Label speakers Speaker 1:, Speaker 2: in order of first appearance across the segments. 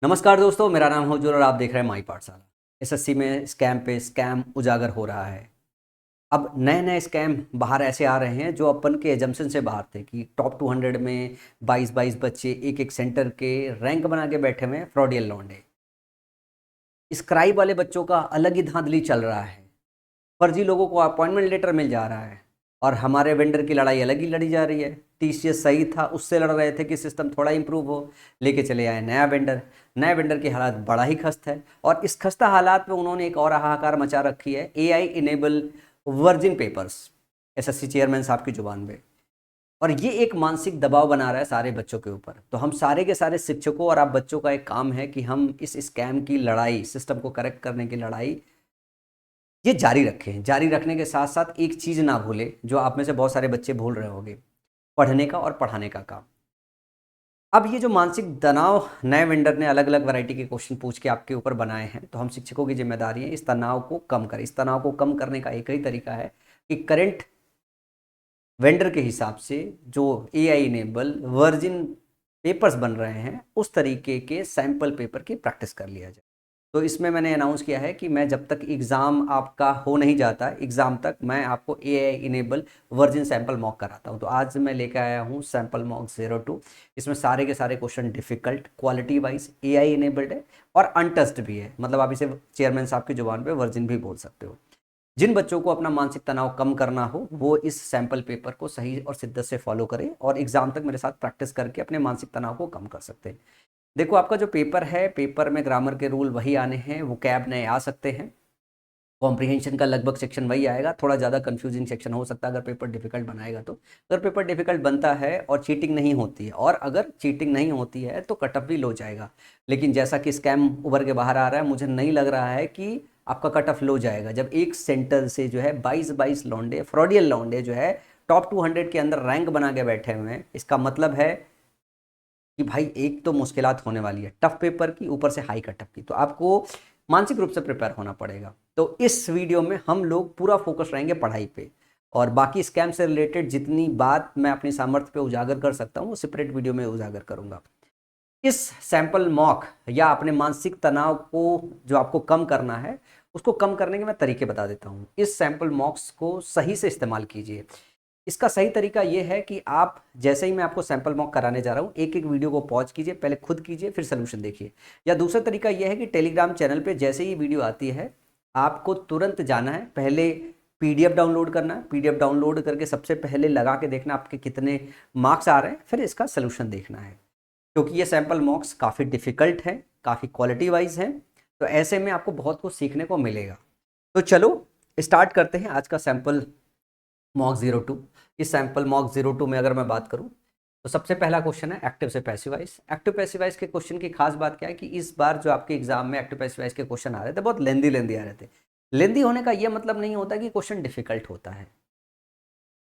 Speaker 1: नमस्कार दोस्तों, मेरा नाम है उज्ज्वल और आप देख रहे हैं माई पाठशाला। एसएससी में स्कैम पे स्कैम उजागर हो रहा है। अब नए नए स्कैम बाहर ऐसे आ रहे हैं जो अपन के एजम्पशन से बाहर थे कि टॉप 200 में 22-22 बच्चे एक एक सेंटर के रैंक बना के बैठे हुए हैं, फ्रॉडियल लौंडे। स्क्राइब वाले बच्चों का अलग ही धांधली चल रहा है। फर्जी लोगों को अपॉइंटमेंट लेटर मिल जा रहा है और हमारे वेंडर की लड़ाई अलग ही लड़ी जा रही है। टीसीएस सही था, उससे लड़ रहे थे कि सिस्टम थोड़ा इंप्रूव हो, लेके चले आए नया वेंडर। नया वेंडर की हालात बड़ा ही खस्त है और इस खस्ता हालात में उन्होंने एक और हाहाकार मचा रखी है, AI enable virgin papers, SSC chairman साहब की जुबान पे। और ये एक मानसिक दबाव बना रहा है सारे बच्चों के ऊपर। तो हम सारे के सारे शिक्षकों और आप बच्चों का एक काम है कि हम इस स्कैम की लड़ाई, सिस्टम को करेक्ट करने की लड़ाई ये जारी रखें। जारी रखने के साथ साथ एक चीज़ ना भूलें जो आप में से बहुत सारे बच्चे भूल रहे होंगे, पढ़ने का और पढ़ाने का काम। अब ये जो मानसिक तनाव नए वेंडर ने अलग अलग वैरायटी के क्वेश्चन पूछ के आपके ऊपर बनाए हैं, तो हम शिक्षकों की जिम्मेदारी है इस तनाव को कम करें। इस तनाव को कम करने का एक ही तरीका है कि करंट वेंडर के हिसाब से जो एआई इनेबल वर्जिन पेपर्स बन रहे हैं उस तरीके के सैंपल पेपर की प्रैक्टिस कर लिया जाए। तो इसमें मैंने अनाउंस किया है कि मैं जब तक एग्ज़ाम आपका हो नहीं जाता, एग्ज़ाम तक मैं आपको AI enable virgin sample mock कराता हूँ। तो आज मैं लेकर आया हूँ सैंपल मॉक 02। इसमें सारे के सारे question difficult, quality wise AI enabled है और अनटस्ड भी है। मतलब आप इसे चेयरमैन साहब की जुबान पे वर्जिन भी बोल सकते हो। जिन बच्चों को अपना मानसिक तनाव कम करना हो वो इस सैंपल पेपर को सही और शिद्दत से फॉलो करें और एग्ज़ाम तक मेरे साथ प्रैक्टिस करके अपने मानसिक तनाव को कम कर सकते हैं। देखो, आपका जो पेपर है, पेपर में ग्रामर के रूल वही आने हैं, वो कैब नए आ सकते हैं, कॉम्प्रिहेंशन का लगभग सेक्शन वही आएगा। थोड़ा ज़्यादा कंफ्यूजिंग सेक्शन हो सकता है अगर पेपर डिफिकल्ट बनाएगा तो। अगर पेपर डिफिकल्ट बनता है और चीटिंग नहीं होती है, और अगर चीटिंग नहीं होती है तो कट ऑफ भी लो जाएगा। लेकिन जैसा कि स्कैम उभर के बाहर आ रहा है, मुझे नहीं लग रहा है कि आपका कट ऑफ लो जाएगा। जब एक सेंटर से जो है 22-22 लौंडे, फ्रॉडियल लौंडे जो है टॉप 200 के अंदर रैंक बना के बैठे हुए हैं, इसका मतलब है कि भाई एक तो मुश्किलात होने वाली है टफ पेपर की, ऊपर से हाई कट ऑफ की। तो आपको मानसिक रूप से प्रिपेयर होना पड़ेगा। तो इस वीडियो में हम लोग पूरा फोकस रहेंगे पढ़ाई पे, और बाकी स्कैम से रिलेटेड जितनी बात मैं अपनी सामर्थ्य पे उजागर कर सकता हूँ वो सेपरेट वीडियो में उजागर करूँगा। इस सैंपल मॉक या अपने मानसिक तनाव को जो आपको कम करना है उसको कम करने के मैं तरीके बता देता हूँ। इस सैंपल मॉक्स को सही से इस्तेमाल कीजिए। इसका सही तरीका ये है कि आप जैसे ही मैं आपको सैंपल मॉक कराने जा रहा हूँ, एक एक वीडियो को पॉज कीजिए, पहले खुद कीजिए फिर सोल्यूशन देखिए। या दूसरा तरीका यह है कि टेलीग्राम चैनल पे जैसे ही वीडियो आती है आपको तुरंत जाना है, पहले पीडीएफ डाउनलोड करना है, पीडीएफ डाउनलोड करके सबसे पहले लगा के देखना आपके कितने मार्क्स आ रहे हैं, फिर इसका सोल्यूशन देखना है। क्योंकि ये सैंपल मॉक्स काफ़ी डिफ़िकल्ट है, काफ़ी क्वालिटी वाइज है, तो ऐसे में आपको बहुत कुछ सीखने को मिलेगा। तो चलो स्टार्ट करते हैं आज का सैंपल मॉक 02। इस सैंपल मॉक 02 में अगर मैं बात करूं तो सबसे पहला क्वेश्चन है एक्टिव से पैसिवाइज। एक्टिव पैसिवाइज के क्वेश्चन की खास बात क्या है कि इस बार जो आपके एग्जाम में एक्टिव पैसिवाइज के क्वेश्चन आ रहे थे बहुत लेंदी आ रहे थे। लेंदी होने का ये मतलब नहीं होता कि क्वेश्चन डिफिकल्ट होता है।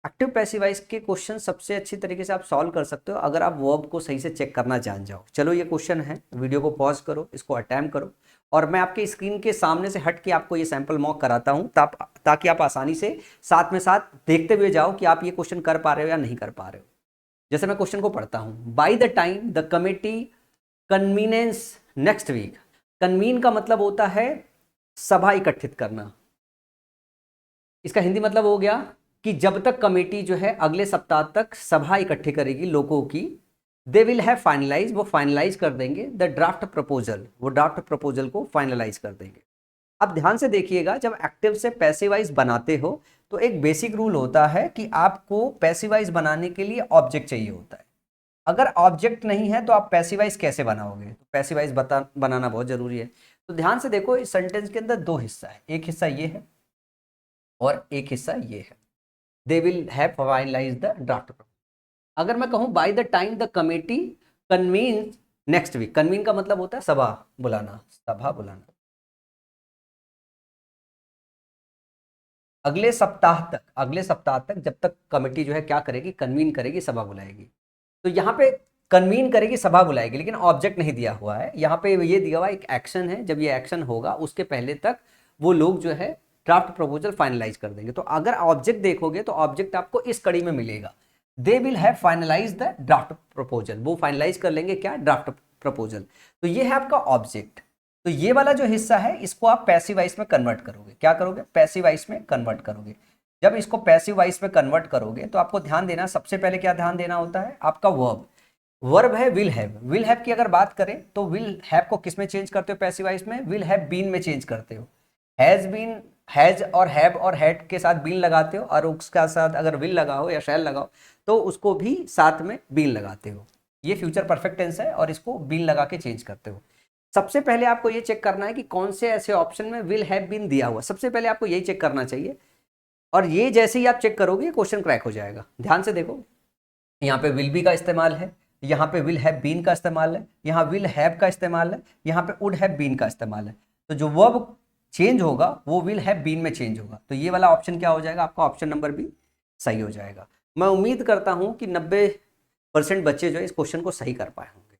Speaker 1: एक्टिव पैसिवाइज के क्वेश्चन सबसे अच्छी तरीके से आप सॉल्व कर सकते हो अगर आप वर्ब को सही से चेक करना जान जाओ। चलो ये क्वेश्चन है, वीडियो को पॉज करो, इसको अटैम्प्ट करो, और मैं आपके स्क्रीन के सामने से हट के आपको ये सैंपल मॉक कराता हूँ ताकि आप आसानी से साथ में साथ देखते हुए जाओ कि आप ये क्वेश्चन कर पा रहे हो या नहीं कर पा रहे हो। जैसे मैं क्वेश्चन को पढ़ता हूँ, by the time the committee convenes next week. Convene का मतलब होता है सभा इकट्ठित करना। इसका हिंदी मतलब हो गया कि जब तक कमेटी जो है अगले सप्ताह तक सभा इकट्ठी करेगी लोगों की, दे विल हैव फाइनलाइज, वो फाइनलाइज कर देंगे द ड्राफ्ट प्रपोजल, वो ड्राफ्ट प्रपोजल को फाइनलाइज कर देंगे। अब ध्यान से देखिएगा, जब एक्टिव से पैसिवाइज बनाते हो तो एक बेसिक रूल होता है कि आपको पैसिवाइज बनाने के लिए ऑब्जेक्ट चाहिए होता है। अगर ऑब्जेक्ट नहीं है तो आप पैसिवाइज कैसे बनाओगे? तो पैसिवाइज बनाना बहुत जरूरी है। तो ध्यान से देखो, इस सेंटेंस के अंदर दो हिस्सा है, एक हिस्सा ये है और एक हिस्सा ये है। They will have finalize the draft. अगर मैं कहूं by the time the committee convene next week, convene का मतलब होता है सभा बुलाना, सभा बुलाना। अगले सप्ताह तक, अगले सप्ताह तक जब तक कमेटी जो है क्या करेगी, कन्वीन करेगी, सभा बुलाएगी। तो यहाँ पे कन्वीन करेगी, सभा बुलाएगी, लेकिन ऑब्जेक्ट नहीं दिया हुआ है। यहाँ पे ये दिया हुआ एक एक्शन है, जब ये एक्शन होगा उसके पहले तक वो लोग जो है ड्राफ्ट प्रपोजल फाइनलाइज कर देंगे। तो अगर ऑब्जेक्ट देखोगे तो ऑब्जेक्ट आपको इस कड़ी में मिलेगा, they will have finalize the draft proposal. वो फाइनलाइज कर लेंगे क्या, ड्राफ्ट प्रपोजल। तो ये है आपका ऑब्जेक्ट। तो ये वाला जो हिस्सा है इसको आप पैसिव वॉइस में कन्वर्ट करोगे। क्या करोगे? पैसिव वॉइस में कन्वर्ट करोगे। जब इसको पैसिव वॉइस में कन्वर्ट करोगे तो आपको ध्यान देना, सबसे पहले क्या ध्यान देना होता है? आपका वर्ब। वर्ब है विल हैव। विल हैव की अगर बात करें तो विल हैव को किस में चेंज करते हो पैसिव वॉइस में? विल हैव बीन में चेंज करते हो। हैज बीन, हैज और हैव और हैड के साथ बीन लगाते हो, और उसके साथ अगर विल लगाओ या शैल लगाओ तो उसको भी साथ में बीन लगाते हो। ये फ्यूचर परफेक्ट टेंस है और इसको बीन लगा के चेंज करते हो। सबसे पहले आपको ये चेक करना है कि कौन से ऐसे ऑप्शन में विल हैव बीन दिया हुआ, सबसे पहले आपको यही चेक करना चाहिए। और ये जैसे ही आप चेक करोगे क्वेश्चन क्रैक हो जाएगा। ध्यान से देखो, यहाँ पे विल बी का इस्तेमाल है, यहाँ पे विल हैव बीन का इस्तेमाल है, यहाँ विल हैव का इस्तेमाल है, यहाँ पे वुड हैव बीन का इस्तेमाल है। तो जो वर्ब चेंज होगा वो विल हैव बीन में चेंज होगा। तो ये वाला ऑप्शन क्या हो जाएगा? आपका ऑप्शन नंबर भी सही हो जाएगा। मैं उम्मीद करता हूँ कि 90% बच्चे जो है इस क्वेश्चन को सही कर पाए होंगे।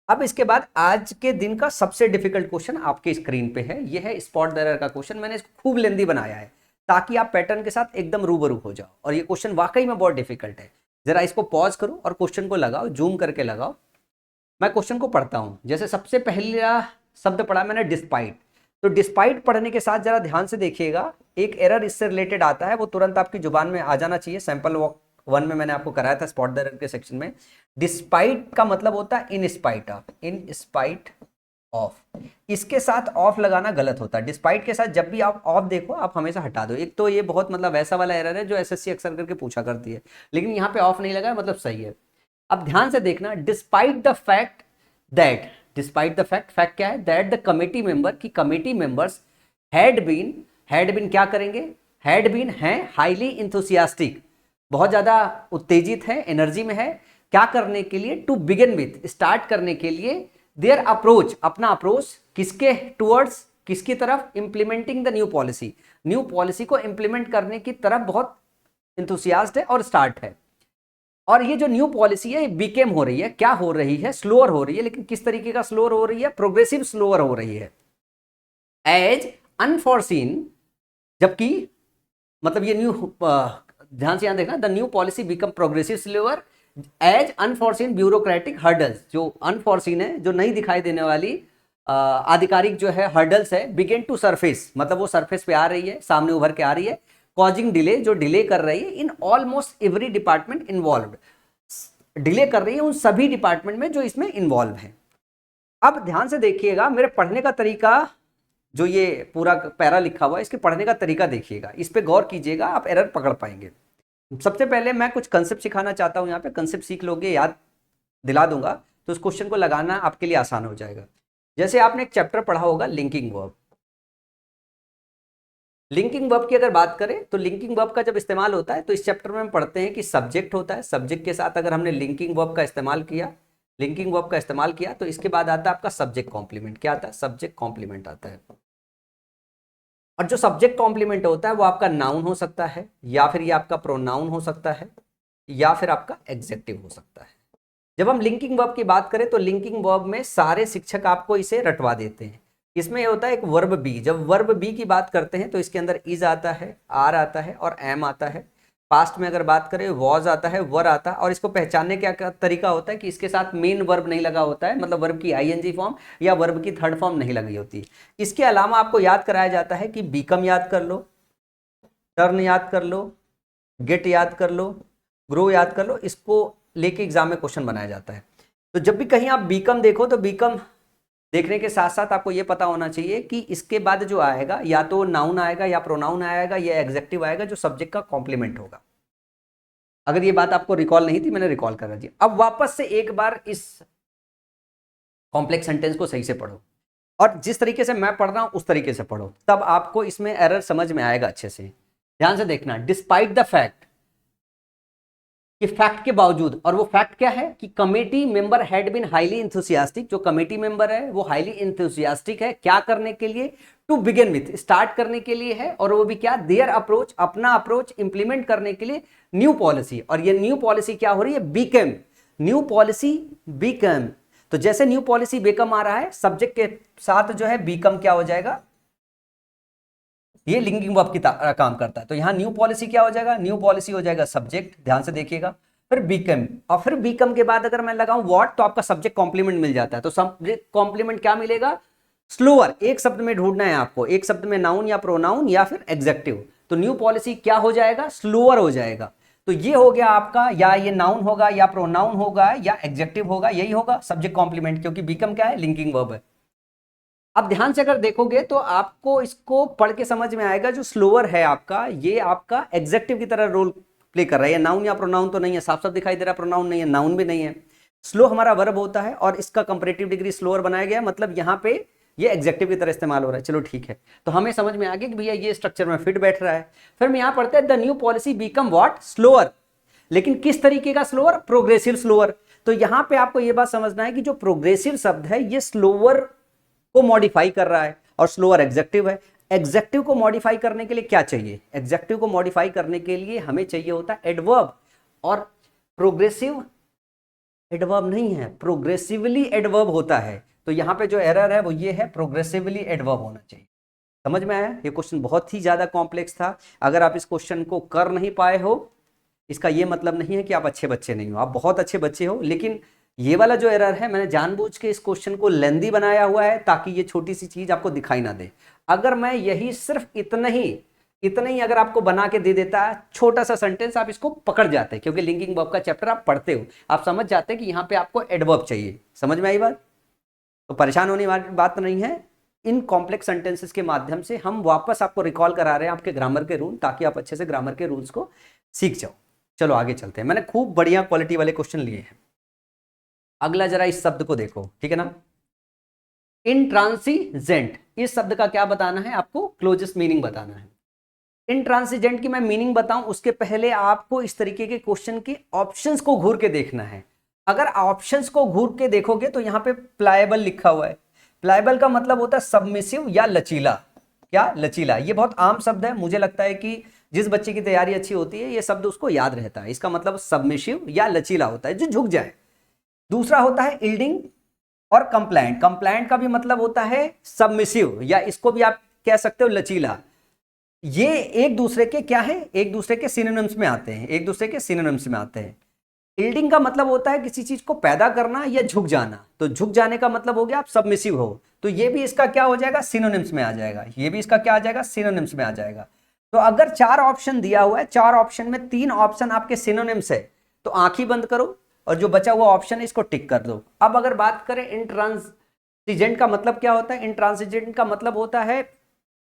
Speaker 1: अब इसके बाद आज के दिन का सबसे डिफिकल्ट क्वेश्चन आपके स्क्रीन पे है। ये है स्पॉट द एरर का क्वेश्चन। मैंने इसको खूब लेंदी बनाया है ताकि आप पैटर्न के साथ एकदम रूबरू हो जाओ। और ये क्वेश्चन वाकई में बहुत डिफिकल्ट है। जरा इसको पॉज करो और क्वेश्चन को लगाओ, जूम करके लगाओ। मैं क्वेश्चन को पढ़ता हूँ। जैसे सबसे पहला शब्द पढ़ा मैंने डिस्पाइट। तो डिस्पाइट पढ़ने के साथ जरा ध्यान से देखिएगा, एक एरर इससे रिलेटेड आता है, वो तुरंत आपकी जुबान में आ जाना चाहिए। सैंपल 1 में मैंने आपको कराया था स्पॉट द एरर के सेक्शन में। डिस्पाइट का मतलब होता है in spite of. In spite of, इसके साथ ऑफ लगाना गलत होता है। डिस्पाइट के साथ जब भी आप ऑफ देखो आप हमेशा हटा दो। एक तो ये बहुत मतलब वैसा वाला एरर है जो एसएससी अक्सर करके पूछा करती है, लेकिन यहाँ पे ऑफ नहीं लगा मतलब सही है। अब ध्यान से देखना, despite the fact that, despite the fact, fact क्या है? दैट द कमेटी मेंबर, की कमेटी मेंबर्स हैड बीन क्या करेंगे? हैड बीन है हाईली इंथुसियास्टिक, बहुत ज्यादा उत्तेजित है, एनर्जी में है। क्या करने के लिए? टू बिगिन विथ, स्टार्ट करने के लिए। देयर अप्रोच, अपना अप्रोच किसके टूवर्ड्स, किसकी तरफ? Implementing the new policy, new policy को इंप्लीमेंट करने की तरफ बहुत इंथुसियास्ट है और स्टार्ट है। और ये जो न्यू पॉलिसी है ये बीकेम हो रही है, क्या हो रही है? स्लोअर हो रही है। लेकिन किस तरीके का स्लोअर हो रही है? प्रोग्रेसिव स्लोअर हो रही है। एज अनफॉरसीन, जबकि मतलब ये न्यू, ध्यान से यहां देखना, the new policy become progressive slower as unforeseen bureaucratic hurdles, जो अनफॉरसीन है, जो नहीं दिखाई देने वाली आधिकारिक जो है हर्डल्स है, बिगिन टू सरफेस, मतलब वो सरफेस पे आ रही है, सामने उभर के आ रही है। कॉजिंग डिले, जो डिले कर रही है in almost every department involve, delay कर रही है उन सभी डिपार्टमेंट में जो इसमें इन्वॉल्व है। अब ध्यान से देखिएगा, मेरे पढ़ने का तरीका, जो ये पूरा पैरा लिखा हुआ है इसके पढ़ने का तरीका देखिएगा, इस पे गौर कीजिएगा, आप एरर पकड़ पाएंगे। सबसे पहले मैं कुछ कंसेप्ट सिखाना चाहता हूं। यहाँ पे कंसेप्ट सीख लोगे, याद दिला दूंगा, तो उस क्वेश्चन को लगाना आपके लिए आसान हो जाएगा। जैसे आपने एक चैप्टर पढ़ा होगा लिंकिंग वर्ब। लिंकिंग वर्ब की अगर बात करें तो लिंकिंग वर्ब का जब इस्तेमाल होता है तो इस चैप्टर में हम पढ़ते हैं कि सब्जेक्ट होता है, सब्जेक्ट के साथ अगर हमने लिंकिंग वर्ब का इस्तेमाल किया, लिंकिंग वर्ब का इस्तेमाल किया तो इसके बाद आता है आपका सब्जेक्ट कॉम्प्लीमेंट। क्या आता है? सब्जेक्ट कॉम्प्लीमेंट आता है। और जो सब्जेक्ट कॉम्प्लीमेंट होता है वो आपका नाउन हो सकता है, या फिर ये आपका प्रोनाउन हो सकता है, या फिर आपका एग्जेक्टिव हो सकता है। जब हम लिंकिंग वर्ब की बात करें तो लिंकिंग वर्ब में सारे शिक्षक आपको इसे रटवा देते हैं। इसमें ये होता है एक वर्ब बी। जब वर्ब बी की बात करते हैं तो इसके अंदर इज आता है, आर आता है और एम आता है। पास्ट में अगर बात करें वॉज आता है, वर आता है। और इसको पहचानने का क्या तरीका होता है कि इसके साथ मेन वर्ब नहीं लगा होता है, मतलब वर्ब की आईएनजी फॉर्म या वर्ब की थर्ड फॉर्म नहीं लगी होती। इसके अलावा आपको याद कराया जाता है कि बीकम याद कर लो, टर्न याद कर लो, गेट याद कर लो, ग्रो याद कर लो। इसको लेके एग्जाम में क्वेश्चन बनाया जाता है। तो जब भी कहीं आप बीकम देखो तो बीकम देखने के साथ साथ आपको यह पता होना चाहिए कि इसके बाद जो आएगा या तो नाउन आएगा या प्रोनाउन आएगा या एग्जेक्टिव आएगा जो सब्जेक्ट का कॉम्प्लीमेंट होगा। अगर ये बात आपको रिकॉल नहीं थी, मैंने रिकॉल करा दी। अब वापस से एक बार इस कॉम्प्लेक्स सेंटेंस को सही से पढ़ो, और जिस तरीके से मैं पढ़ रहा हूं उस तरीके से पढ़ो, तब आपको इसमें एरर समझ में आएगा अच्छे से। ध्यान से देखना, डिस्पाइट द फैक्ट, कि फैक्ट के बावजूद, और वो फैक्ट क्या है कि committee member had been highly enthusiastic. जो कमेटी मेंबर है वो हाईली इंथुसियास्टिक है, क्या करने के लिए? टू बिगिन विथ, स्टार्ट करने के लिए है। और वो भी क्या? देयर अप्रोच, अपना अप्रोच इंप्लीमेंट करने के लिए न्यू पॉलिसी। और ये न्यू पॉलिसी क्या हो रही है? Became, new policy become. तो जैसे न्यू पॉलिसी बीकम आ रहा है, सब्जेक्ट के साथ जो है बीकम क्या हो जाएगा? ये लिंकिंग वर्ब की काम करता है। तो यहां न्यू पॉलिसी क्या हो जाएगा? न्यू पॉलिसी हो जाएगा सब्जेक्ट। ध्यान से देखिएगा, फिर बीकम, और फिर बीकम के बाद अगर मैं लगाऊं व्हाट तो आपका सब्जेक्ट कॉम्प्लीमेंट मिल जाता है। तो सब्जेक्ट कॉम्प्लीमेंट क्या मिलेगा? स्लोअर। एक शब्द में ढूंढना है आपको, एक शब्द में नाउन या प्रोनाउन या फिर एग्जेक्टिव। तो न्यू पॉलिसी क्या हो जाएगा? स्लोअर हो जाएगा। तो ये हो गया आपका, या ये नाउन होगा या प्रोनाउन होगा या एग्जेक्टिव होगा, यही होगा सब्जेक्ट कॉम्प्लीमेंट, क्योंकि बीकम क्या है? लिंकिंग वर्ब है। अब ध्यान से अगर देखोगे तो आपको इसको पढ़ के समझ में आएगा, जो स्लोअर है आपका, ये आपका एग्जेक्टिव की तरह रोल प्ले कर रहा है। ये नाउन या प्रोनाउन तो नहीं है, साफ साफ दिखाई दे रहा है, प्रोनाउन नहीं है, नाउन भी नहीं है। स्लो हमारा वर्ब होता है और इसका कंपैरेटिव डिग्री स्लोअर बनाया गया, मतलब यहाँ पे ये एग्जेक्टिव की तरह इस्तेमाल हो रहा है। चलो ठीक है, तो हमें समझ में आ गया कि भैया ये स्ट्रक्चर में फिट बैठ रहा है। फिर हम यहाँ पढ़ते हैं the new policy become what? Slower. लेकिन किस तरीके का स्लोअर? Progressive slower. तो यहां पे आपको यह बात समझना है कि जो प्रोग्रेसिव शब्द है ये स्लोअर को मॉडिफाई कर रहा है, और स्लोअर एग्जेक्टिव है। एग्जेक्टिव को मॉडिफाई करने के लिए क्या चाहिए? एग्जेक्टिव को मॉडिफाई करने के लिए हमें चाहिए होता है एडवर्ब, और प्रोग्रेसिव एडवर्ब नहीं है, प्रोग्रेसिवली एडवर्ब होता है। तो यहां पे जो एरर है वो ये है, प्रोग्रेसिवली एडवर्ब होना चाहिए। समझ में आया? ये क्वेश्चन बहुत ही ज्यादा कॉम्प्लेक्स था। अगर आप इस क्वेश्चन को कर नहीं पाए हो, इसका ये मतलब नहीं है कि आप अच्छे बच्चे नहीं हो, आप बहुत अच्छे बच्चे हो। लेकिन ये वाला जो एरर है, मैंने जानबूझ के इस क्वेश्चन को लेंदी बनाया हुआ है ताकि ये छोटी सी चीज आपको दिखाई ना दे। अगर मैं यही सिर्फ इतना ही अगर आपको बना के दे देता, छोटा सा सेंटेंस, आप इसको पकड़ जाते, क्योंकि लिंकिंग वर्ब का चैप्टर आप पढ़ते हो, आप समझ जाते हैं कि यहाँ पे आपको एडवर्ब चाहिए। समझ में आई बात? तो परेशान होने वाली बात नहीं है। इन कॉम्प्लेक्स सेंटेंसेस के माध्यम से हम वापस आपको रिकॉल करा रहे हैं आपके ग्रामर के रूल, ताकि आप अच्छे से ग्रामर के रूल्स को सीख जाओ। चलो आगे चलते हैं। मैंने खूब बढ़िया क्वालिटी वाले क्वेश्चन लिए हैं। अगला जरा इस शब्द को देखो, ठीक है ना? इंट्रांसिजेंट, इस शब्द का क्या बताना है आपको? क्लोजेस्ट मीनिंग बताना है। इंट्रांसिजेंट की मैं मीनिंग बताऊं उसके पहले आपको इस तरीके के क्वेश्चन के ऑप्शंस को घूर के देखना है। अगर ऑप्शंस को घूर के देखोगे तो यहां पे प्लायबल लिखा हुआ है। प्लायबल का मतलब होता है सबमिसिव या लचीला। क्या? लचीला। ये बहुत आम शब्द है, मुझे लगता है कि जिस बच्चे की तैयारी अच्छी होती है ये शब्द उसको याद रहता है। इसका मतलब सबमिसिव या लचीला होता है, जो झुक जाए। दूसरा होता है इल्डिंग और कंप्लायंट। कंप्लायंट का भी मतलब होता है सबमिसिव, या इसको भी आप कह सकते हो लचीला। ये एक दूसरे के क्या है? एक दूसरे के सिनोनिम्स में आते हैं, एक दूसरे के सिनोनिम्स में आते हैं। इल्डिंग का मतलब होता है किसी चीज को पैदा करना या झुक जाना, तो झुक जाने का मतलब हो गया आप सबमिसिव हो, तो ये भी इसका क्या हो जाएगा? सिनोनिम्स में आ जाएगा। ये भी इसका क्या आ जाएगा? सिनोनिम्स में आ जाएगा। तो अगर 4 ऑप्शन दिया हुआ है, 4 ऑप्शन में 3 ऑप्शन आपके सिनोनिम्स है, तो आंख ही बंद करो और जो बचा हुआ ऑप्शन है इसको टिक कर दो। अब अगर बात करें इंट्रांसिजेंट का मतलब क्या होता है? इंट्रांसिजेंट का मतलब होता है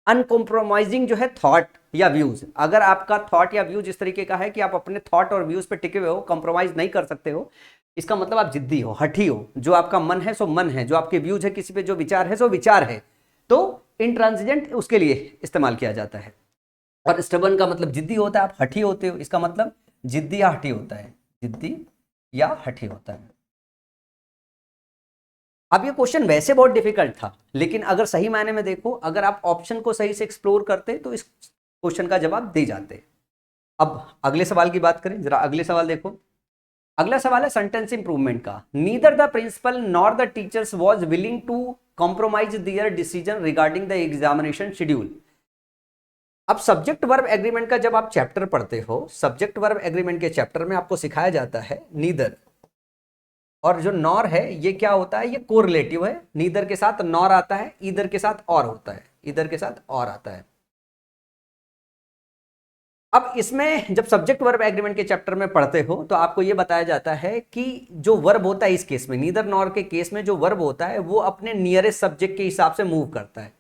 Speaker 1: अनकॉम्प्रोमाइजिंग जो है थॉट या व्यूज। अगर आपका थॉट या व्यूज इस तरीके का है कि आप अपने थॉट और व्यूज पे टिके हुए हो, कंप्रोमाइज नहीं कर सकते हो, इसका मतलब आप जिद्दी हो, हठी हो। जो आपका मन है सो मन है, जो आपके व्यूज है किसी पे, जो विचार है सो विचार है। तो इंट्रांसिजेंट उसके लिए इस्तेमाल किया जाता है। और स्टबर्न का मतलब जिद्दी होता है, आप हठी होते हो, इसका मतलब जिद्दी या हठी होता है, जिद्दी या हठी होता है। अब ये क्वेश्चन वैसे बहुत डिफिकल्ट था, लेकिन अगर सही मायने में देखो, अगर आप ऑप्शन को सही से एक्सप्लोर करते तो इस क्वेश्चन का जवाब दे जाते। अब अगले सवाल की बात करें, जरा अगले सवाल देखो। अगला सवाल है सेंटेंस इंप्रूवमेंट का। Neither the principal nor the teachers was willing to compromise their decision regarding the examination schedule. अब सब्जेक्ट वर्ब एग्रीमेंट का जब आप चैप्टर पढ़ते हो, सब्जेक्ट वर्ब एग्रीमेंट के चैप्टर में आपको सिखाया जाता है नीदर, और जो नॉर है ये क्या होता है? ये कोरिलेटिव है। नीदर के साथ नॉर आता है, ईदर के साथ और होता है, ईदर के साथ और आता है। अब इसमें जब सब्जेक्ट वर्ब एग्रीमेंट के चैप्टर में पढ़ते हो तो आपको ये बताया जाता है कि जो वर्ब होता है इस केस में, नीदर नॉर के केस में जो वर्ब होता है वो अपने नियरेस्ट सब्जेक्ट के हिसाब से मूव करता है,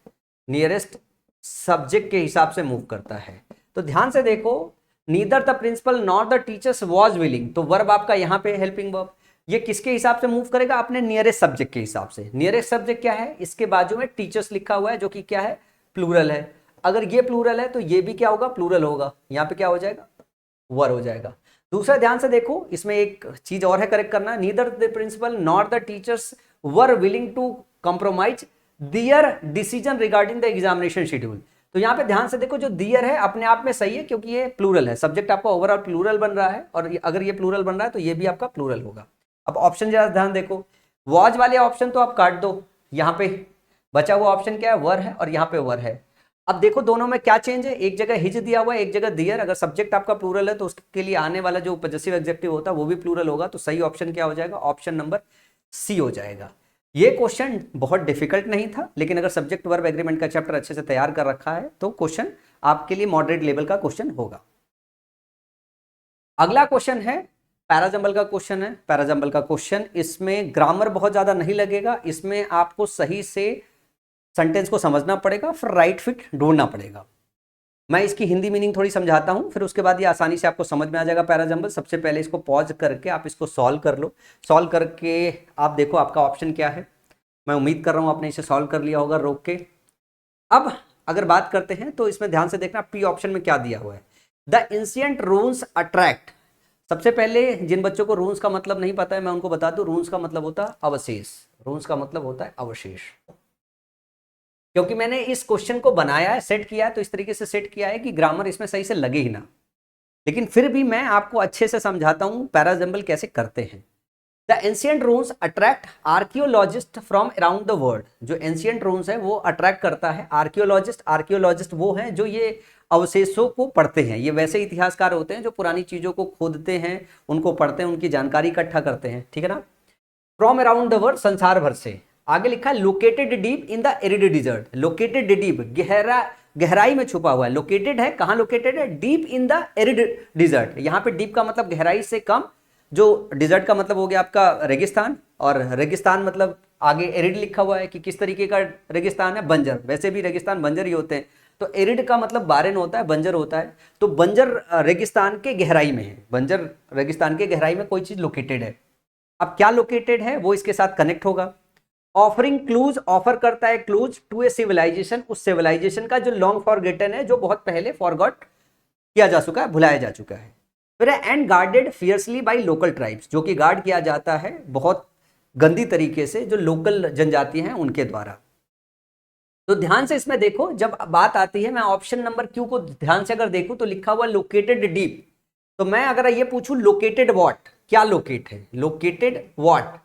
Speaker 1: नियरेस्ट सब्जेक्ट के हिसाब से मूव करता है। तो ध्यान से देखो, neither the principal nor the teachers was willing, तो वर्ब आपका यहाँ पे हेल्पिंग वर्ब, ये किसके हिसाब से मूव करेगा? अपने नियरेस्ट सब्जेक्ट के हिसाब से। नियरेस्ट सब्जेक्ट क्या है? इसके बाजू में टीचर्स लिखा हुआ है, जो कि क्या है? प्लूरल है। अगर ये प्लूरल है तो ये भी क्या होगा? प्लूरल होगा। यहाँ पे क्या हो जाएगा? वर हो जाएगा। दूसरा ध्यान से देखो, इसमें एक चीज और है करेक्ट करना। Neither the principal nor the teachers were willing to compromise their decision regarding the examination schedule. तो यहाँ पे ध्यान से देखो, जो दियर है अपने आप में सही है क्योंकि ये प्लूरल है, सब्जेक्ट आपका ओवरऑल प्लूरल बन रहा है, और अगर ये प्लूरल बन रहा है तो ये भी आपका प्लूरल होगा। अब ऑप्शन जरा ध्यान देखो, वॉज वाले ऑप्शन तो आप काट दो, यहाँ पे बचा हुआ ऑप्शन क्या है? वर है, और यहाँ पे वर है। अब देखो दोनों में क्या चेंज है, एक जगह हिज दिया हुआ है, एक जगह दियर। अगर सब्जेक्ट आपका प्लूरल है तो उसके लिए आने वाला जो पजेसिव एडजेक्टिव होता है वो भी प्लूरल होगा। तो सही ऑप्शन क्या हो जाएगा, ऑप्शन नंबर सी हो जाएगा। ये क्वेश्चन बहुत डिफिकल्ट नहीं था, लेकिन अगर सब्जेक्ट वर्ब एग्रीमेंट का चैप्टर अच्छे से तैयार कर रखा है तो क्वेश्चन आपके लिए मॉडरेट लेवल का क्वेश्चन होगा। अगला क्वेश्चन है पैराजंबल का क्वेश्चन है। पैराजंबल का क्वेश्चन, इसमें ग्रामर बहुत ज्यादा नहीं लगेगा, इसमें आपको सही से सेंटेंस को समझना पड़ेगा, फिर राइट फिट ढूंढना पड़ेगा। मैं इसकी हिंदी मीनिंग थोड़ी समझाता हूं, फिर उसके बाद ये आसानी से आपको समझ में आ जाएगा पैराजंबल। सबसे पहले इसको पॉज करके आप इसको सॉल्व कर लो। सॉल्व करके आप देखो आपका ऑप्शन क्या है। मैं उम्मीद कर रहा हूं आपने इसे सॉल्व कर लिया होगा रोक के। अब अगर बात करते हैं तो इसमें ध्यान से देखना पी ऑप्शन में क्या दिया हुआ है, द एंशिएंट रून्स अट्रैक्ट। सबसे पहले जिन बच्चों को रून्स का मतलब नहीं पता है मैं उनको बता दूं, रून्स का मतलब होता है अवशेष। रून्स का मतलब होता है अवशेष। क्योंकि मैंने इस क्वेश्चन को बनाया है, सेट किया है, तो इस तरीके से सेट किया है कि ग्रामर इसमें सही से लगे ही ना, लेकिन फिर भी मैं आपको अच्छे से समझाता हूं पैराजंबल कैसे करते हैं। The ancient runes attract archaeologist from around the world. जो एंशिएंट रून्स है वो अट्रैक्ट करता है आर्कियोलॉजिस्ट। आर्कियोलॉजिस्ट वो हैं जो ये अवशेषों को पढ़ते हैं। ये वैसे इतिहासकार होते हैं जो पुरानी चीजों को खोदते हैं, उनको पढ़ते हैं, उनकी जानकारी इकट्ठा करते हैं, ठीक है ना। फ्रॉम अराउंड द वर्ल्ड, संसार भर से। आगे लिखा है located deep in the arid desert. Located deep, गहराई में छुपा हुआ है। लोकेटेड है, कहां लोकेटेड है, deep in the arid desert. यहां पे डीप का मतलब गहराई से कम, जो डिजर्ट का मतलब हो गया आपका रेगिस्तान, और रेगिस्तान मतलब आगे एरिड लिखा हुआ है कि किस तरीके का रेगिस्तान है, बंजर। वैसे भी रेगिस्तान बंजर ही होते हैं, तो एरिड का मतलब बारेन होता है, बंजर होता है। तो बंजर रेगिस्तान के गहराई में है, बंजर रेगिस्तान के गहराई में कोई चीज लोकेटेड है। अब क्या लोकेटेड है वो इसके साथ कनेक्ट होगा। ऑफरिंग क्लूज, ऑफर करता है क्लूज टू ए सिविलाइजेशन, उस सिविलाइजेशन का जो लॉन्ग फॉरगेटन है, जो बहुत पहले फॉरगॉट किया जा चुका है, भुलाया जा चुका है। फिर and guarded fiercely by local tribes, जो कि गार्ड किया जाता है बहुत गंदी तरीके से जो लोकल जनजाति हैं उनके द्वारा। तो ध्यान से इसमें देखो, जब बात आती है, मैं ऑप्शन नंबर क्यू को ध्यान से अगर देखूं तो लिखा हुआ लोकेटेड डीप। तो मैं अगर ये पूछूं लोकेटेड व्हाट, क्या लोकेट है, लोकेटेड व्हाट,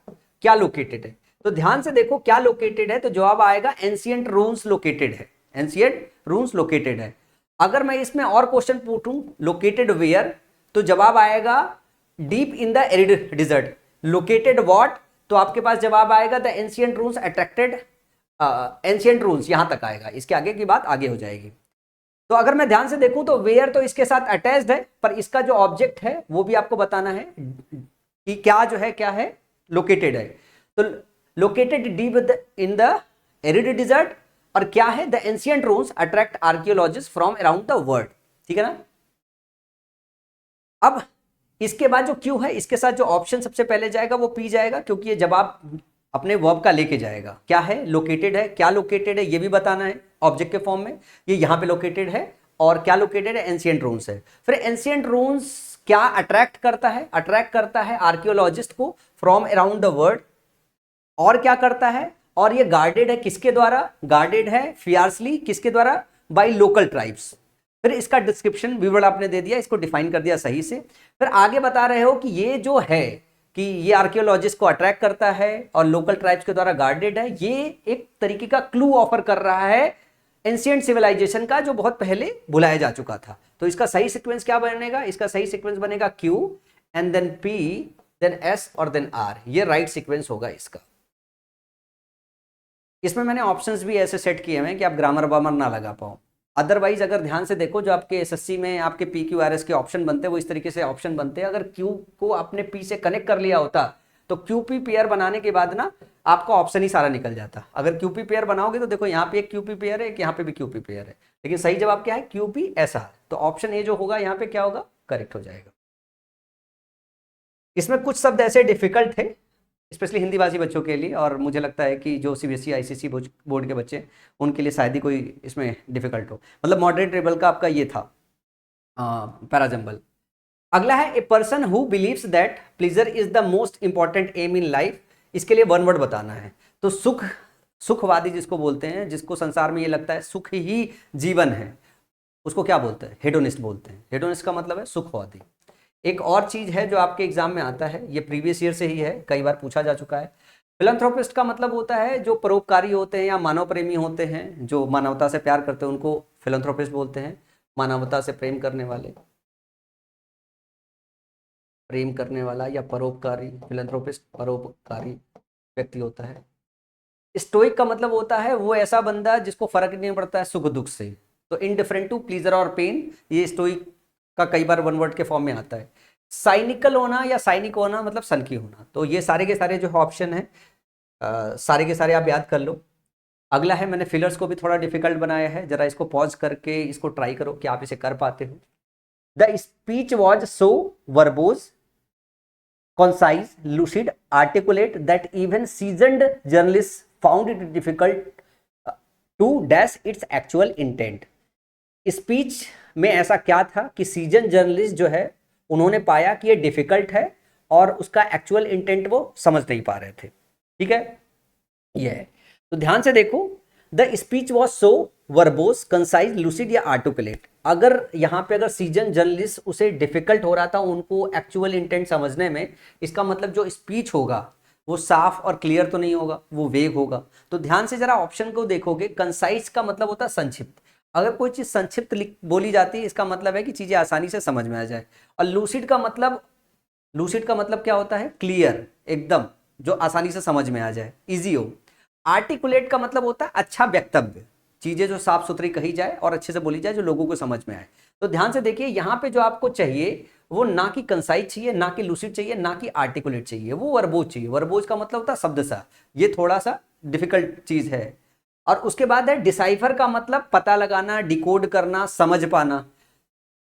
Speaker 1: क्या लोकेटेड है, तो ध्यान से देखो क्या लोकेटेड है, तो जवाब आएगा एंशिएंट रून्स लोकेटेड है। एंशिएंट रून्स लोकेटेड है। अगर मैं इसमें और क्वेश्चन पूछूं लोकेटेड वेयर, तो जवाब आएगा deep in the arid desert. Located what, तो आपके पास जवाब आएगा the ancient runes attracted, ancient runes यहां तक आएगा, इसके आगे की बात आगे हो जाएगी। तो अगर मैं ध्यान से देखूं तो वेयर तो इसके साथ अटैच्ड है, पर इसका जो ऑब्जेक्ट है वो भी आपको बताना है कि क्या जो है, क्या है, लोकेटेड है। तो located deep in the arid desert, और क्या है, the ancient runes attract archaeologist from around the world, ठीक है ना। अब इसके बाद जो क्यू है, इसके साथ जो ऑप्शन सबसे पहले जाएगा वो पी जाएगा, क्योंकि ये जवाब अपने वर्ब का लेके जाएगा। क्या है, लोकेटेड है, क्या लोकेटेड है ये भी बताना है ऑब्जेक्ट के फॉर्म में, ये यहां पे लोकेटेड है, और क्या लोकेटेड है, एंशिएंट रून्स है। फिर एंशिएंट रून्स क्या अट्रैक्ट करता है, अट्रैक्ट करता है आर्कियोलॉजिस्ट को फ्रॉम अराउंड द वर्ल्ड, और क्या करता है, और ये गार्डेड है किसके द्वारा, गार्डेड है फियर्सली किसके द्वारा, बाय लोकल ट्राइब्स। फिर इसका डिस्क्रिप्शन विवरण आपने दे दिया, इसको डिफाइन कर दिया सही से। फिर आगे बता रहे हो कि ये जो है कि ये आर्कियोलॉजिस्ट को अट्रैक्ट करता है और लोकल ट्राइब्स के द्वारा गार्डेड है, ये एक तरीके का क्लू ऑफर कर रहा है एंशिएंट सिविलाइजेशन का, जो बहुत पहले भुलाया जा चुका था। तो इसका सही सीक्वेंस क्या बनेगा, इसका सही सीक्वेंस बनेगा Q and then P then S और देन आर, ये राइट सीक्वेंस होगा इसका। इसमें मैंने ऑप्शंस भी ऐसे सेट किए हैं कि आप ग्रामर वामर ना लगा पाओ। अदरवाइज अगर ध्यान से देखो, जो आपके एसएससी में आपके पी क्यू आर एस के ऑप्शन बनते हैं वो इस तरीके से ऑप्शन बनते हैं। अगर क्यू को आपने पी से कनेक्ट कर लिया होता तो क्यूपी पेयर बनाने के बाद ना आपका ऑप्शन ही सारा निकल जाता। अगर क्यूपी पेयर बनाओगे तो देखो यहाँ पे एक क्यूपी पेयर है, एक यहाँ पे भी क्यूपी पेयर है, लेकिन सही जवाब क्या है, क्यूपी ऐसा। तो ऑप्शन ए जो होगा यहाँ पे क्या होगा, करेक्ट हो जाएगा। इसमें कुछ शब्द ऐसे डिफिकल्ट थे स्पेशली हिंदी भाषी बच्चों के लिए, और मुझे लगता है कि जो सीबीएसई आईसीएसई बोर्ड के बच्चे उनके लिए शायद ही कोई इसमें डिफिकल्ट हो। मतलब मॉडरेट लेवल का आपका ये था पैराजंबल। अगला है a person who believes that pleasure is the most important aim in life. इसके लिए वन वर्ड बताना है। तो सुखवादी जिसको बोलते हैं, जिसको संसार में ये लगता है सुख ही जीवन है, उसको क्या बोलते हैं, हेडोनिस्ट बोलते हैं। हेडोनिस्ट का मतलब है सुखवादी। एक और चीज है जो आपके एग्जाम में आता है, ये प्रीवियस ईयर से ही है, कई बार पूछा जा चुका है। फिलैंथ्रोपिस्ट का मतलब होता है जो परोपकारी होते हैं या मानव प्रेमी होते हैं, जो मानवता से प्यार करते हैं, उनको फिलैंथ्रोपिस्ट बोलते हैं, मानवता से प्रेम करने वाले, प्रेम करने वाला या परोपकारी। फिलैंथ्रोपिस्ट परोपकारी व्यक्ति होता है। स्टोइक का मतलब होता है वो ऐसा बंदा जिसको फर्क नहीं पड़ता है सुख दुख से, तो इनडिफरेंट टू प्लीजर और पेन, ये स्टोइक का कई बार वन वर्ड के फॉर्म में आता है। साइनिकल होना या साइनिक होना मतलब सन की होना। तो ये सारे के सारे जो ऑप्शन है सारे के सारे आप याद कर लो। अगला है, मैंने फिलर्स को भी थोड़ा डिफिकल्ट बनाया है, जरा इसको पॉज करके इसको ट्राई करो कि आप इसे कर पाते हो। The speech was so verbose, concise, lucid, articulate that even seasoned journalists found it difficult to dash its actual intent. Speech में ऐसा क्या था कि सीजन जर्नलिस्ट जो है उन्होंने पाया कि ये डिफिकल्ट है और उसका एक्चुअल इंटेंट वो समझ नहीं पा रहे थे। ठीक है, ये है। तो ध्यान से देखो, the speech was so verbose, concise, lucid या आर्टिकुलेट। अगर यहाँ पे अगर सीजन जर्नलिस्ट उसे डिफिकल्ट हो रहा था उनको एक्चुअल इंटेंट समझने में, इसका मतलब जो स्पीच होगा वो साफ और क्लियर तो नहीं होगा, वो वेग होगा। तो ध्यान से जरा ऑप्शन को देखोगे, कंसाइज का मतलब होता है संक्षिप्त। अगर कोई चीज संक्षिप्त बोली जाती है इसका मतलब है कि चीजें आसानी से समझ में आ जाए। और लूसिड का मतलब क्या होता है? क्लियर, एकदम, जो आसानी से समझ में आ जाए, इजी हो। आर्टिकुलेट का मतलब होता है अच्छा वक्तव्य, चीजें जो साफ सुथरी कही जाए और अच्छे से बोली जाए जो लोगों को समझ में आए। तो ध्यान से देखिए, यहाँ पे जो आपको चाहिए वो ना कि कंसाइज चाहिए, ना कि लूसिड चाहिए, ना कि आर्टिकुलेट चाहिए, वो वर्बोज चाहिए। वर्बोज का मतलब होता है शब्द सा, ये थोड़ा सा डिफिकल्ट चीज है। और उसके बाद है डिसाइफर का मतलब पता लगाना, डिकोड करना, समझ पाना।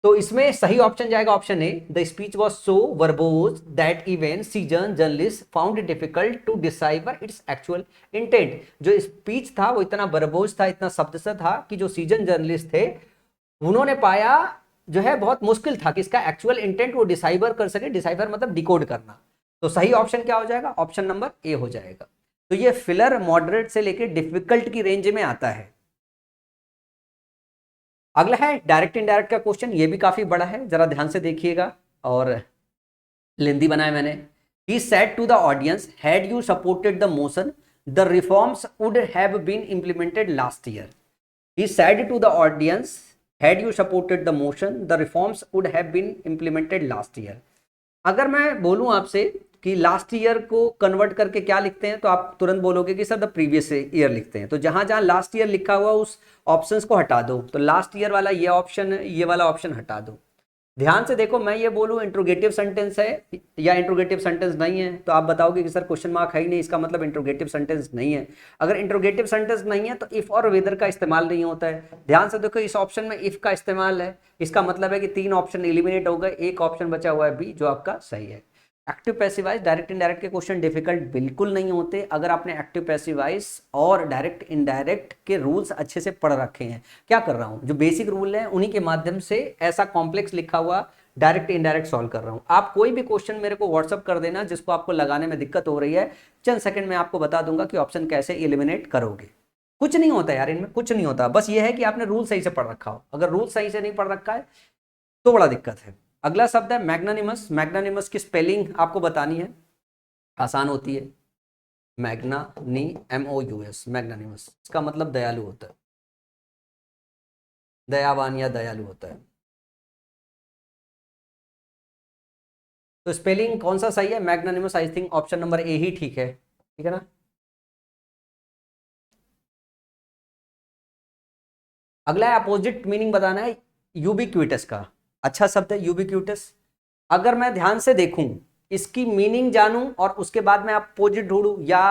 Speaker 1: तो इसमें सही ऑप्शन जाएगा option A, the speech was so verbose that even seasoned journalist found it difficult to decipher its actual intent. जो स्पीच था वो इतना वर्बोज था, इतना शब्दसा था कि जो सीजन जर्नलिस्ट थे उन्होंने पाया जो है बहुत मुश्किल था कि इसका एक्चुअल इंटेंट वो डिसाइफर कर सके। डिसाइफर मतलब डिकोड करना। तो सही ऑप्शन क्या हो जाएगा? ऑप्शन नंबर ए हो जाएगा। तो ये फिलर मॉडरेट से लेकर डिफिकल्ट की रेंज में आता है। अगला है डायरेक्ट इनडायरेक्ट का क्वेश्चन, ये भी काफी बड़ा है, जरा ध्यान से देखिएगा और लेंदी बनाया मैंने। He said to the audience, had you supported the motion, the reforms would have been implemented last year. He said to the audience, had you supported the motion, the reforms would have been implemented last year. अगर मैं बोलूं आपसे कि last year को convert करके क्या लिखते हैं, तो आप तुरंत बोलोगे कि सर द प्रीवियस ईयर लिखते हैं। तो जहां जहां लास्ट ईयर लिखा हुआ उस ऑप्शंस को हटा दो। तो लास्ट ईयर वाला ये ऑप्शन है, ये वाला ऑप्शन हटा दो। ध्यान से देखो, मैं ये बोलूं इंट्रोगेटिव सेंटेंस है या इंट्रोगेटिव सेंटेंस नहीं है, तो आप बताओगे कि सर क्वेश्चन मार्क है ही नहीं, इसका मतलब इंट्रोगेटिव सेंटेंस नहीं है। अगर इंट्रोगेटिव सेंटेंस नहीं है तो इफ और वेदर का इस्तेमाल नहीं होता है। ध्यान से देखो, इस ऑप्शन में इफ का इस्तेमाल है, इसका मतलब है कि 3 ऑप्शन एलिमिनेट हो गए, एक ऑप्शन बचा हुआ है बी जो आपका सही है। एक्टिव पैसिवाइज डायरेक्ट इनडायरेक्ट के क्वेश्चन डिफिकल्ट बिल्कुल नहीं होते अगर आपने एक्टिव पैसिवाइज और डायरेक्ट इनडायरेक्ट के रूल्स अच्छे से पढ़ रखे हैं। क्या कर रहा हूं, जो बेसिक रूल है उन्हीं के माध्यम से ऐसा कॉम्प्लेक्स लिखा हुआ डायरेक्ट इनडायरेक्ट सॉल्व कर रहा हूं। आप कोई भी क्वेश्चन मेरे को व्हाट्सअप कर देना जिसको आपको लगाने में दिक्कत हो रही है, चंद सेकंड में आपको बता दूंगा कि ऑप्शन कैसे एलिमिनेट करोगे। कुछ नहीं होता यार, इनमें कुछ नहीं होता, बस ये है कि आपने रूल सही से पढ़ रखा हो। अगर रूल सही से नहीं पढ़ रखा है तो बड़ा दिक्कत है। अगला शब्द है मैग्नानिमस। मैग्नानिमस की स्पेलिंग आपको बतानी है, आसान होती है। MOUS, मैग्नानिमस, इसका मतलब दयालु होता है, दयावान या दयालु होता है। तो स्पेलिंग कौन सा सही है? Magnanimous. I think option number A ही ठीक है, ठीक है ना। अगला है अपोजिट मीनिंग बताना है यूबिक्विटस का। अच्छा शब्द है यूबिक्विटस। अगर मैं ध्यान से देखूं, इसकी मीनिंग जानूं और उसके बाद मैं अपोजिट ढूंढूं या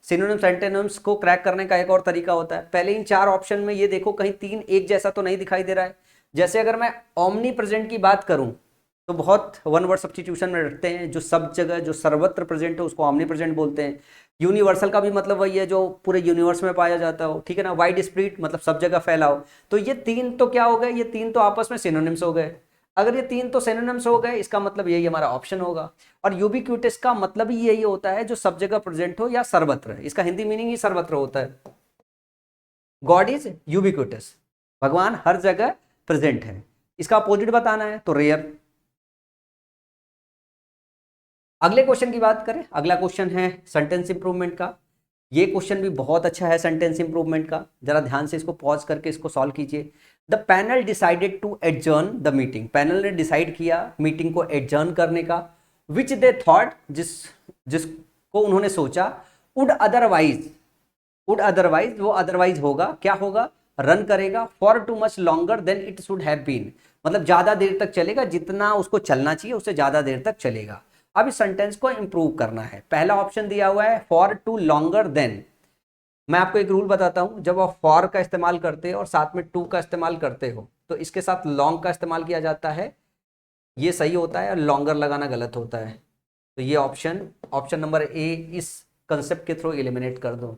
Speaker 1: सिनोनिम्स एंटोनिम्स को क्रैक करने का एक और तरीका होता है। पहले इन 4 ऑप्शन में ये देखो कहीं 3 एक जैसा तो नहीं दिखाई दे रहा है। जैसे अगर मैं ओमनी प्रेजेंट की बात करूं तो बहुत वन वर्ड सब्स्टिट्यूशन में रखते हैं, जो सब जगह जो सर्वत्र प्रेजेंट है उसको ओमनी प्रेजेंट बोलते हैं। यूनिवर्सल का भी मतलब वही है जो पूरे यूनिवर्स में पाया जाता हो, ठीक है ना। वाइड स्प्रेड मतलब सब जगह फैला हो। तो ये 3 तो क्या हो गए, ये 3 तो आपस में सिनोनिम्स हो गए। अगर ये 3 तो सिनोनिम्स हो गए, इसका मतलब यही हमारा ऑप्शन होगा। और यूबिक्विटस का मतलब ही यही होता है जो सब जगह प्रेजेंट हो या सर्वत्र, इसका हिंदी मीनिंग ही सर्वत्र होता है। गॉड इज यूबिक्विटस, भगवान हर जगह प्रेजेंट है। इसका अपोजिट बताना है तो रेयर। अगले क्वेश्चन की बात करें, अगला क्वेश्चन है सेंटेंस इंप्रूवमेंट का। ये क्वेश्चन भी बहुत अच्छा है सेंटेंस इंप्रूवमेंट का, जरा ध्यान से इसको पॉज करके इसको सॉल्व कीजिए। The panel decided to adjourn the meeting, panel ने डिसाइड किया मीटिंग को एडजर्न करने का, विच दे थॉट, जिसको उन्होंने सोचा, वुड अदरवाइज वो अदरवाइज होगा, क्या होगा, रन करेगा, far too much longer than it should have been, मतलब ज्यादा देर तक चलेगा, जितना उसको चलना चाहिए उससे ज्यादा देर तक चलेगा। अब इस सेंटेंस को इंप्रूव करना है। पहला ऑप्शन दिया हुआ है फॉर टू लॉन्गर देन। मैं आपको एक रूल बताता हूं, जब आप फॉर का इस्तेमाल करते हो और साथ में टू का इस्तेमाल करते हो तो इसके साथ लॉन्ग का इस्तेमाल किया जाता है, ये सही होता है, और लॉन्गर लगाना गलत होता है। तो ये ऑप्शन नंबर ए इस कंसेप्ट के थ्रू एलिमिनेट कर दो।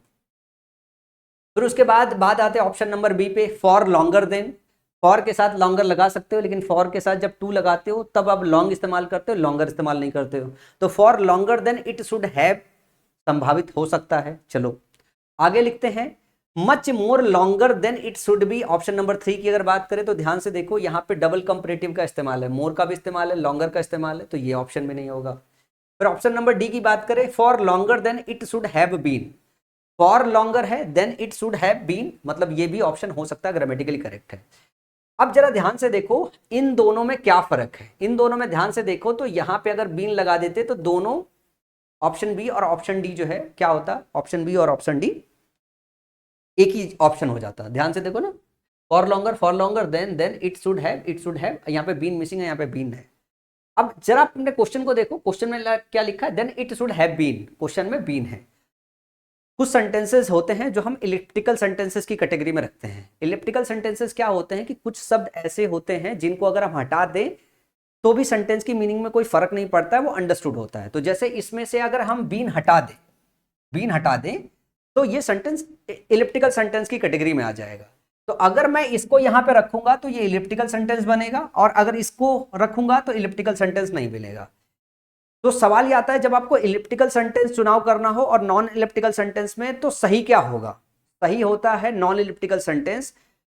Speaker 1: फिर उसके बाद बात आते हैं ऑप्शन नंबर बी पे, फॉर लॉन्गर देन। फॉर के साथ लॉन्गर लगा सकते हो, लेकिन फॉर के साथ जब टू लगाते हो तब आप लॉन्ग इस्तेमाल करते हो, लॉन्गर इस्तेमाल नहीं करते हो। तो for longer than it should have संभावित हो सकता है। चलो आगे लिखते हैं, much more longer than it should be. Option number 3 की अगर बात करें तो ध्यान से देखो, यहाँ पे डबल कंपैरेटिव का इस्तेमाल है, मोर का भी इस्तेमाल है, लॉन्गर का इस्तेमाल है, तो ये ऑप्शन में नहीं होगा। फिर ऑप्शन नंबर डी की बात करें, for longer than it should have been, for longer है then it should have been, मतलब ये भी ऑप्शन हो सकता है, ग्रामेटिकली करेक्ट है। अब जरा ध्यान से देखो इन दोनों में क्या फर्क है, इन दोनों में ध्यान से देखो तो यहां पे अगर बीन लगा देते तो दोनों ऑप्शन बी और ऑप्शन डी जो है क्या होता, ऑप्शन बी और ऑप्शन डी एक ही ऑप्शन हो जाता। ध्यान से देखो ना, for longer than it should have, यहाँ पे बीन मिसिंग है, यहाँ पे बीन है। अब जरा अपने क्वेश्चन को देखो, क्वेश्चन में क्या लिखा है, then it should have been, question में बीन है। कुछ सेंटेंसेस होते हैं जो हम इलिप्टिकल सेंटेंसेस की कैटेगरी में रखते हैं। इलिप्टिकल सेंटेंसेस क्या होते हैं कि कुछ शब्द ऐसे होते हैं जिनको अगर हम हटा दें तो भी सेंटेंस की मीनिंग में कोई फर्क नहीं पड़ता है, वो अंडरस्टूड होता है। तो जैसे इसमें से अगर हम बीन हटा दें तो ये सेंटेंस इलिप्टिकल सेंटेंस की कैटेगरी में आ जाएगा। तो अगर मैं इसको यहां पे रखूंगा तो ये इलिप्टिकल सेंटेंस बनेगा, और अगर इसको रखूंगा तो इलिप्टिकल सेंटेंस नहीं बनेगा। तो सवाल ये आता है, जब आपको इलिप्टिकल सेंटेंस चुनाव करना हो और नॉन इलिप्टिकल सेंटेंस में, तो सही क्या होगा, सही होता है नॉन इलिप्टिकल सेंटेंस,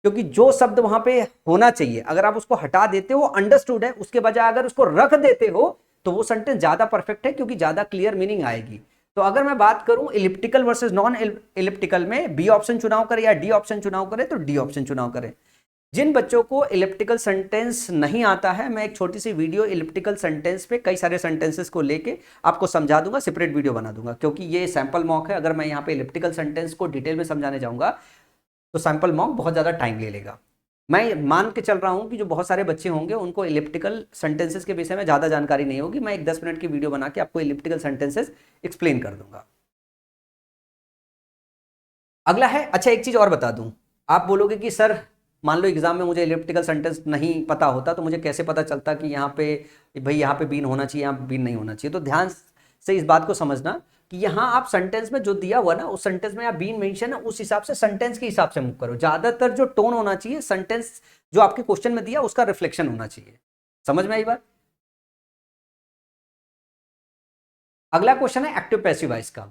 Speaker 1: क्योंकि जो शब्द वहां पे होना चाहिए अगर आप उसको हटा देते हो अंडरस्टूड है, उसके बजाय अगर उसको रख देते हो तो वो सेंटेंस ज्यादा परफेक्ट है, क्योंकि ज्यादा क्लियर मीनिंग आएगी। तो अगर मैं बात करूं इलिप्टिकल वर्सेस नॉन इलिप्टिकल में, बी ऑप्शन चुनाव करें या डी ऑप्शन चुनाव करें, तो डी ऑप्शन चुनाव करें। जिन बच्चों को इलिप्टिकल सेंटेंस नहीं आता है, मैं एक छोटी सी वीडियो इलिप्टिकल सेंटेंस पे कई सारे सेंटेंसेस को लेके आपको समझा दूंगा, सेपरेट वीडियो बना दूंगा, क्योंकि ये सैंपल मॉक है। अगर मैं यहाँ पे इलिप्टिकल सेंटेंस को डिटेल में समझाने जाऊंगा तो सैंपल मॉक बहुत ज़्यादा टाइम ले लेगा। मैं मान के चल रहा हूँ कि जो बहुत सारे बच्चे होंगे उनको इलिप्टिकल सेंटेंसेस के विषय में ज़्यादा जानकारी नहीं होगी। मैं एक 10 मिनट की वीडियो बना के आपको इलिप्टिकल सेंटेंसेस एक्सप्लेन कर दूंगा। अगला है, अच्छा एक चीज़ और बता दूं, आप बोलोगे कि सर मान लो एग्जाम में मुझे इलिप्टिकल सेंटेंस नहीं पता होता तो मुझे कैसे पता चलता कि यहाँ पे भाई यहाँ पे बीन होना चाहिए, यहाँ बीन नहीं होना चाहिए। तो ध्यान से इस बात को समझना कि यहाँ आप सेंटेंस में जो दिया हुआ ना, उस सेंटेंस में आप बीन मेंशन है, उस हिसाब से सेंटेंस के हिसाब से मूव करो। ज्यादातर जो टोन होना चाहिए सेंटेंस जो आपके क्वेश्चन में दिया उसका रिफ्लेक्शन होना चाहिए। समझ में आई बात? अगला क्वेश्चन है एक्टिव पैसिव वॉइस का।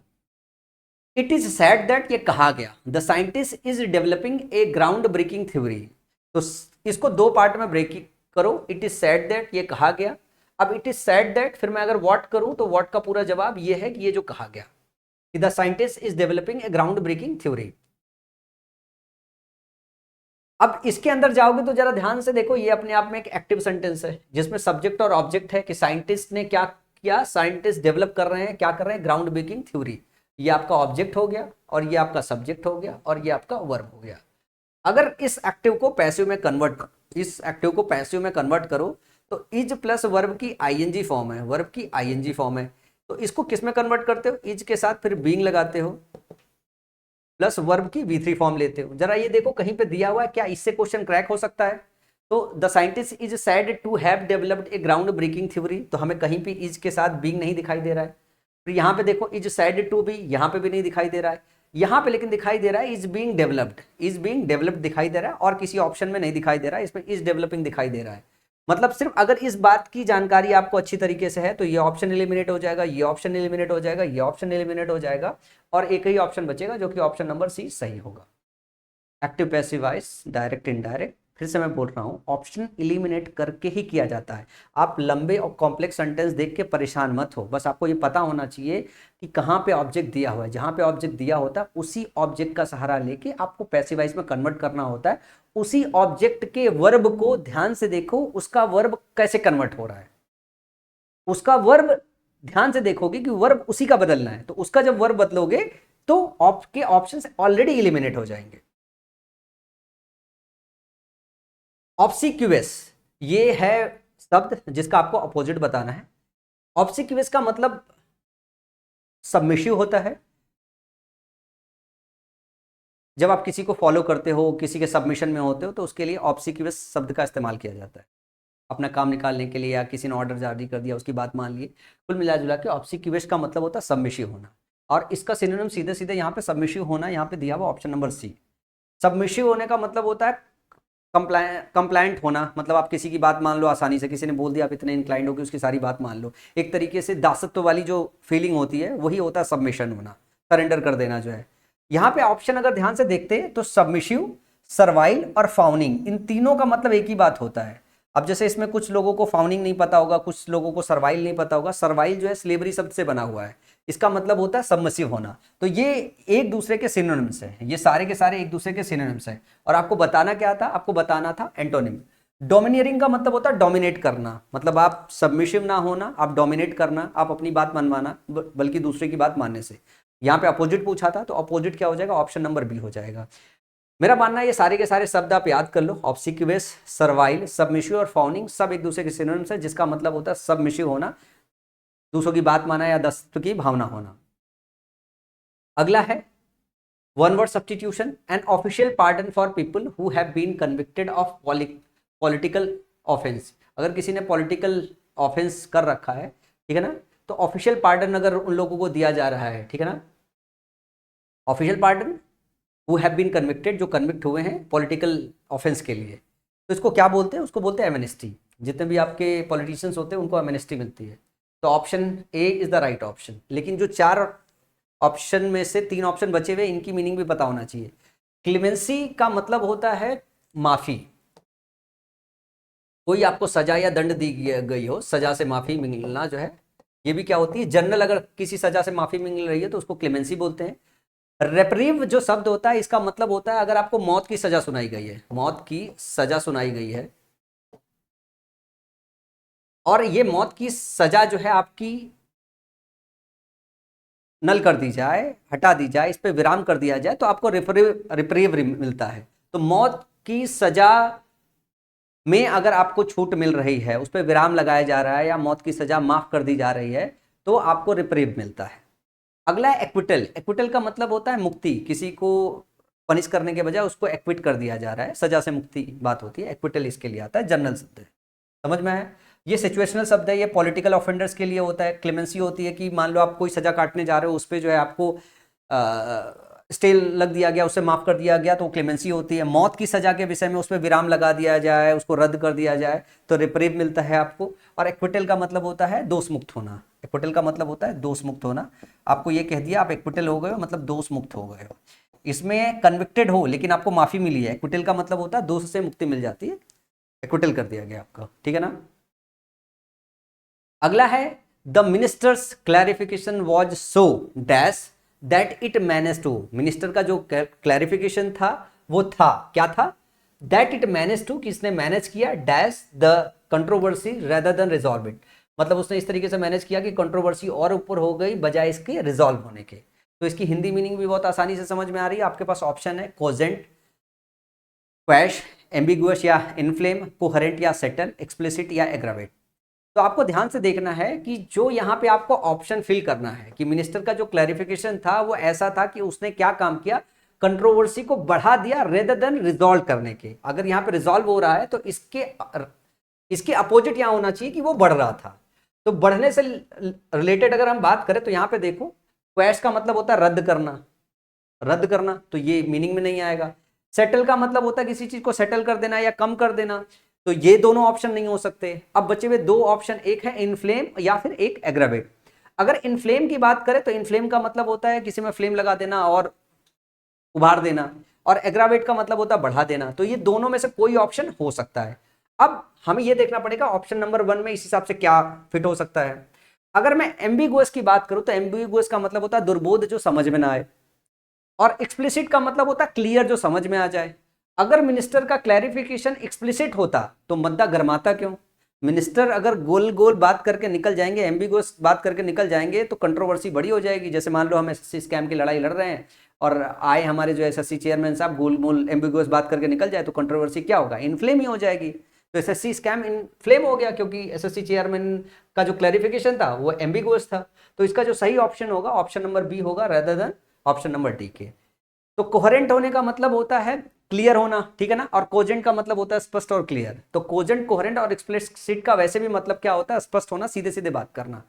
Speaker 1: इट इज सैड दैट, ये कहा गया, the scientist is developing a ground breaking theory. तो इसको दो पार्ट में ब्रेक करो। इट इज सैड दैट, ये कहा गया। अब इट इज सैड दैट, फिर मैं अगर व्हाट करूं तो व्हाट का पूरा जवाब ये है कि ये जो कहा गया कि the scientist is developing a ground breaking theory. अब इसके अंदर जाओगे तो जरा ध्यान से देखो, ये अपने आप में एक एक्टिव सेंटेंस है जिसमें सब्जेक्ट और ऑब्जेक्ट है कि साइंटिस्ट ने क्या किया, साइंटिस्ट डेवलप कर रहे हैं, क्या कर रहे हैं, ग्राउंड ब्रेकिंग थ्योरी। ये आपका ऑब्जेक्ट हो गया और ये आपका सब्जेक्ट हो गया और ये आपका वर्ब हो गया। अगर इस एक्टिव को पैसिव में कन्वर्ट करो तो इज प्लस वर्ब की आईएनजी फॉर्म है, वर्ब की आईएनजी फॉर्म है। तो इसको किस में कन्वर्ट करते हो, इज के साथ फिर बीइंग लगाते हो प्लस वर्ब की V3 फॉर्म लेते हो। जरा ये देखो कहीं पे दिया हुआ है, क्या इससे क्वेश्चन क्रैक हो सकता है? तो the scientist is said to have developed a ground breaking theory, तो हमें कहीं पे इज के साथ बीइंग नहीं दिखाई दे रहा है। फिर यहाँ पे देखो इज सैड टू भी, यहाँ पे भी नहीं दिखाई दे रहा है, यहाँ पे लेकिन दिखाई दे रहा है इज बीइंग डेवलप्ड दिखाई दे रहा है, और किसी ऑप्शन में नहीं दिखाई दे रहा है, इसमें इज डेवलपिंग दिखाई दे रहा है। मतलब सिर्फ अगर इस बात की जानकारी आपको अच्छी तरीके से है तो ये ऑप्शन एलिमिनेट हो जाएगा, ये ऑप्शन एलिमिनेट हो जाएगा, ये ऑप्शन एलिमिनेट हो जाएगा, और एक ही ऑप्शन बचेगा जो कि ऑप्शन नंबर सी सही होगा। Active passive voice, direct indirect, फिर से मैं बोल रहा हूँ, ऑप्शन इलिमिनेट करके ही किया जाता है। आप लंबे और कॉम्प्लेक्स सेंटेंस देख के परेशान मत हो, बस आपको ये पता होना चाहिए कि कहाँ पे ऑब्जेक्ट दिया हुआ है। जहाँ पे ऑब्जेक्ट दिया होता है उसी ऑब्जेक्ट का सहारा लेके आपको पैसिव वॉइस में कन्वर्ट करना होता है। उसी ऑब्जेक्ट के वर्ब को ध्यान से देखो, उसका वर्ब कैसे कन्वर्ट हो रहा है, उसका वर्ब ध्यान से देखोगे कि वर्ब उसी का बदलना है, तो उसका जब वर्ब बदलोगे तो आपके ऑप्शन ऑलरेडी इलिमिनेट हो जाएंगे। ऑब्सिक्यूअस ये है शब्द जिसका आपको अपोजिट बताना है। ऑब्सिक्यूअस का मतलब सबमिशिव होता है। जब आप किसी को फॉलो करते हो, किसी के सबमिशन में होते हो, तो उसके लिए ऑब्सिक्यूअस शब्द का इस्तेमाल किया जाता है अपना काम निकालने के लिए, या किसी ने ऑर्डर जारी कर दिया उसकी बात मान ली। कुल मिला जुला के ऑब्सिक्यूअस का मतलब होता है सबमिशिव होना, और इसका सिनोनिम सीधे सीधे यहाँ पे सबमिशिव होना यहाँ पे दिया हुआ ऑप्शन नंबर सी। सबमिशिव होने का मतलब होता है कंप्लायंट होना, मतलब आप किसी की बात मान लो आसानी से, किसी ने बोल दिया आप इतने इंक्लाइंड हो कि उसकी सारी बात मान लो। एक तरीके से दासत्व वाली जो फीलिंग होती है वही होता है सबमिशन होना, सरेंडर कर देना जो है। यहाँ पे ऑप्शन अगर ध्यान से देखते हैं तो सबमिशिव, सर्वाइल और फाउनिंग, इन तीनों का मतलब एक ही बात होता है। अब जैसे इसमें कुछ लोगों को फाउनिंग नहीं पता होगा, कुछ लोगों को सर्वाइल नहीं पता होगा। सर्वाइल जो है स्लेवरी शब्द से बना हुआ है, इसका मतलब होता है सबमिसिव होना। तो ये एक दूसरे के सिनोनिम्स हैं, ये सारे के सारे एक दूसरे के सिनोनिम्स हैं। और आपको बताना क्या था, आपको बताना था एंटोनिम। डोमिनियरिंग का मतलब होता है डोमिनेट करना, मतलब आप सबमिशिव ना होना, आप डोमिनेट करना, आप अपनी बात मनवाना बल्कि दूसरे की बात मानने से। यहाँ पे अपोजिट पूछा था, तो अपोजिट क्या हो जाएगा, ऑप्शन नंबर बी हो जाएगा। मेरा मानना है ये सारे के सारे शब्द आप याद कर लो। ऑब्सिक्यूअस, सर्वाइल, सबमिशिव और फाउनिंग सब एक दूसरे के सिनोनिम्स है, जिसका मतलब होता है सबमिशिव होना, दूसरों की बात माना या दासत्व की भावना होना। अगला है one word substitution, an official pardon for people who have been convicted of political offence. अगर किसी ने पॉलिटिकल ऑफेंस कर रखा है, ठीक है ना, तो ऑफिशियल पार्डन अगर उन लोगों को दिया जा रहा है, ठीक है ना, official pardon who have been convicted, जो कन्विक्ट हुए हैं पॉलिटिकल ऑफेंस के लिए, तो इसको क्या बोलते हैं, उसको बोलते हैं एमनेस्टी। जितने भी आपके पॉलिटिशियंस होते हैं उनको एमनेस्टी मिलती है। तो option A is the right option. लेकिन जो चार ऑप्शन में से तीन ऑप्शन बचे हुए, इनकी मीनिंग भी पता होना चाहिए। क्लेमेंसी का मतलब होता है माफी। कोई आपको सजा या दंड दी गई हो, सजा से माफी मिलना जो है, ये भी क्या होती है, जनरल अगर किसी सजा से माफी मिल रही है तो उसको क्लेमेंसी बोलते हैं। रेप्रीव जो शब्द होता है, इसका मतलब होता है अगर आपको मौत की सजा सुनाई गई है, मौत की सजा सुनाई गई है, और ये मौत की सजा जो है आपकी नल कर दी जाए, हटा दी जाए, इस पे विराम कर दिया जाए, तो आपको रिप्रीव मिलता है। तो मौत की सजा में अगर आपको छूट मिल रही है, उस पर विराम लगाया जा रहा है, या मौत की सजा माफ कर दी जा रही है, तो आपको रिप्रीव मिलता है। अगला है एक्विटल। एक्विटल का मतलब होता है मुक्ति। किसी को पनिश करने के बजाय उसको एक्विट कर दिया जा रहा है, सजा से मुक्ति बात होती है। एक्विटल इसके लिए आता है, जनरल शब्द है, समझ में है। ये सिचुएशनल शब्द है, ये पॉलिटिकल ऑफेंडर्स के लिए होता है। क्लेमेंसी होती है कि मान लो आप कोई सजा काटने जा रहे हो, उस पर जो है आपको स्टे लग दिया गया, उसे माफ कर दिया गया, तो क्लेमेंसी होती है। मौत की सजा के विषय में उस पर विराम लगा दिया जाए, उसको रद्द कर दिया जाए, तो रिप्रीव मिलता है आपको। और एक्विटल का मतलब होता है दोष मुक्त होना। एक्विटल का मतलब होता है दोष मुक्त होना। आपको ये कह दिया आप एक्विटल हो गए हो, मतलब दोष मुक्त हो गए हो। इसमें कन्विक्टेड हो लेकिन आपको माफी मिली है, एक्विटल का मतलब होता है दोष से मुक्ति मिल जाती है, एक्विटल कर दिया गया आपका, ठीक है ना। अगला है the minister's clarification was so dash that it manage to. Minister का जो क्लैरिफिकेशन था वो था, क्या था, दैट इट मैनेज टू, कि इसने मैनेज किया dash the controversy rather than resolve it. मतलब उसने इस तरीके से मैनेज किया कि कंट्रोवर्सी और ऊपर हो गई बजाय इसके रिजॉल्व होने के। तो इसकी हिंदी मीनिंग भी बहुत आसानी से समझ में आ रही है। आपके पास ऑप्शन है कोजेंट, क्वैश, एम्बिगुअस या इनफ्लेम, कोहरेंट या सेटल, एक्सप्लिसिट या एग्रावेट। तो आपको ध्यान से देखना है कि जो यहाँ पे आपको ऑप्शन फिल करना है कि मिनिस्टर का जो क्लैरिफिकेशन था वो ऐसा था कि उसने क्या काम किया, कंट्रोवर्सी को बढ़ा दिया रेदर देन रिजॉल्व करने के। अगर यहाँ पे रिजॉल्व हो रहा है तो इसके अपोजिट यहाँ होना चाहिए कि वो बढ़ रहा था। तो बढ़ने से रिलेटेड अगर हम बात करें तो यहाँ पे देखो, क्वैश का मतलब होता है रद्द करना, रद्द करना, तो ये मीनिंग में नहीं आएगा। सेटल का मतलब होता है किसी चीज को सेटल कर देना या कम कर देना, तो ये दोनों ऑप्शन नहीं हो सकते। अब बचे हुए दो ऑप्शन, एक है इनफ्लेम या फिर एक एग्रावेट। अगर इनफ्लेम की बात करें तो इनफ्लेम का मतलब होता है किसी में फ्लेम लगा देना और उभार देना, और एग्रावेट का मतलब होता है बढ़ा देना। तो ये दोनों में से कोई ऑप्शन हो सकता है। अब हमें ये देखना पड़ेगा ऑप्शन नंबर 1 में इस हिसाब से क्या फिट हो सकता है। अगर मैं एम्बिगुअस की बात करूं तो एम्बिगुअस का मतलब होता है दुर्बोध, जो समझ में ना आए, और एक्सप्लिसिट का मतलब होता है क्लियर, जो समझ में आ जाए। अगर मिनिस्टर का क्लैरिफिकेशन एक्सप्लिसिट होता तो मुद्दा गरमाता क्यों। मिनिस्टर अगर गोल गोल बात करके निकल जाएंगे, एम्बिगुअस बात करके निकल जाएंगे, तो कंट्रोवर्सी बड़ी हो जाएगी। जैसे मान लो हम एसएससी स्कैम की लड़ाई लड़ रहे हैं और आए हमारे जो एसएससी चेयरमैन साहब गोल मोल एम्बिगुअस बात करके निकल जाए, तो कंट्रोवर्सी क्या होगा, इनफ्लेम ही हो जाएगी। तो एसएससी स्कैम इनफ्लेम हो गया क्योंकि एसएससी चेयरमैन का जो क्लैरिफिकेशन था वो एम्बिगुअस था। तो इसका जो सही ऑप्शन होगा ऑप्शन नंबर बी होगा, rather than option number D के। तो कोहेरेंट होने का मतलब होता है क्लियर होना, ठीक है ना, और कोजेंट का मतलब होता है स्पष्ट और क्लियर। तो कोजेंट, कोहेरेंट और एक्सप्लिसिट का वैसे भी मतलब क्या होता है, स्पष्ट होना, सीधे सीधे बात करना।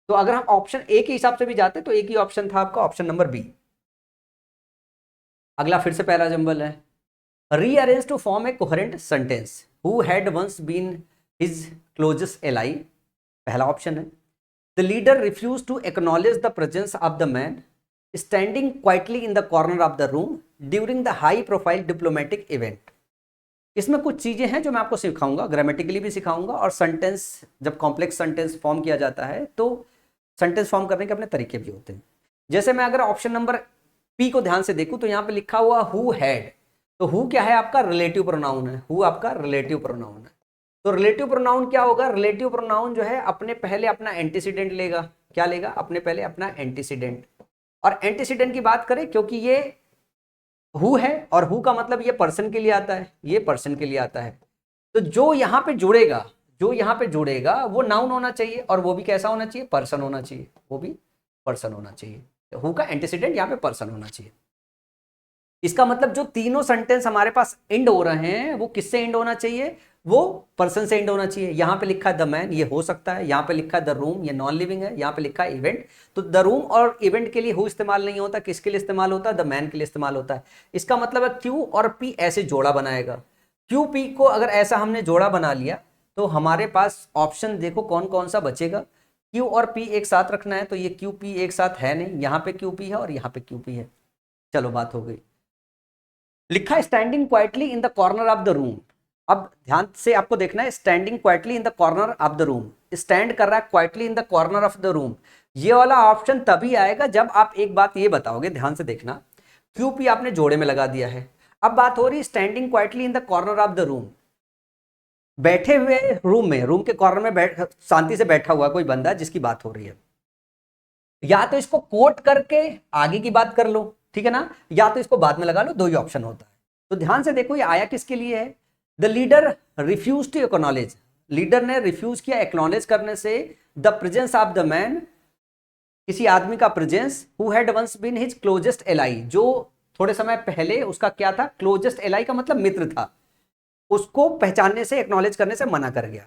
Speaker 1: तो अगर हम ऑप्शन ए के हिसाब से भी जाते तो एक ही ऑप्शन था आपका, ऑप्शन नंबर बी। अगला फिर से पहला जंबल है, rearrange to form a coherent sentence who had once been his closest ally. पहला ऑप्शन है, the leader refuse to acknowledge the presence of the man standing quietly in the corner of the room during the high profile diplomatic event. इसमें कुछ चीजें हैं जो मैं आपको सिखाऊंगा, ग्रामेटिकली भी सिखाऊंगा, और सेंटेंस, जब कॉम्प्लेक्स सेंटेंस फॉर्म किया जाता है तो सेंटेंस फॉर्म करने के अपने तरीके भी होते हैं। जैसे मैं अगर ऑप्शन नंबर पी को ध्यान से देखूं तो यहां पे लिखा हुआ हु हैड, तो हु क्या है आपका रिलेटिव प्रोनाउन है, हु आपका रिलेटिव प्रोनाउन है। तो रिलेटिव प्रोनाउन क्या होगा, रिलेटिव प्रोनाउन जो है अपने पहले अपना एंटीसीडेंट लेगा। क्या लेगा, अपने पहले अपना एंटीसीडेंट। और एंटीसीडेंट की बात करें क्योंकि ये हु है और हु का मतलब ये पर्सन के लिए आता है, ये पर्सन के लिए आता है। तो जो यहां पे जुड़ेगा, जो यहां पे जुड़ेगा वो नाउन होना चाहिए, और वो भी कैसा होना चाहिए, पर्सन होना चाहिए, वो भी पर्सन होना चाहिए। तो हु का एंटीसीडेंट यहां पे पर्सन होना चाहिए। इसका मतलब जो तीनों सेंटेंस हमारे पास एंड हो रहे हैं वो किससे एंड होना चाहिए, वो पर्सन से एंड होना चाहिए। यहां पे लिखा है द मैन, ये हो सकता है। यहां पे लिखा है द रूम, ये नॉन लिविंग है। यहां पे लिखा है इवेंट, तो द रूम और इवेंट के लिए हु इस्तेमाल नहीं होता, किसके लिए इस्तेमाल होता है, द मैन के लिए इस्तेमाल होता है। इसका मतलब है क्यू और पी ऐसे जोड़ा बनाएगा। क्यू पी को अगर ऐसा हमने जोड़ा बना लिया तो हमारे पास ऑप्शन देखो कौन कौन सा बचेगा। क्यू और पी एक साथ रखना है तो ये क्यू पी एक साथ है नहीं, यहां पे क्यू पी है और यहां पे क्यू पी है। चलो बात हो गई। लिखा है standing quietly in the corner of the room. अब ध्यान से आपको देखना है, standing quietly in the corner of the room, stand कर रहा है quietly in the corner of the room. ये वाला ऑप्शन तभी आएगा जब आप एक बात ये बताओगे, ध्यान से देखना, क्यूपी आपने जोड़े में लगा दिया है। अब बात हो रही है standing quietly in the corner of the room, बैठे हुए रूम में, रूम के कॉर्नर में बैठ शांति से बैठा हुआ कोई बंदा जिसकी बात हो रही है। या तो इसको कोट करके आगे की बात कर लो, ठीक है ना, या तो इसको बाद में लगा लो, दो ही ऑप्शन होता है। तो ध्यान से देखो ये आया किसके लिए है, the leader refuse to acknowledge, leader ने रिफ्यूज किया एक्नॉलेज करने से the presence of the man, किसी आदमी का presence, who had once been his closest ally, जो थोड़े समय पहले उसका क्या था, क्लोजेस्ट एलाई का मतलब मित्र था, उसको पहचानने से, एक्नॉलेज करने से मना कर गया।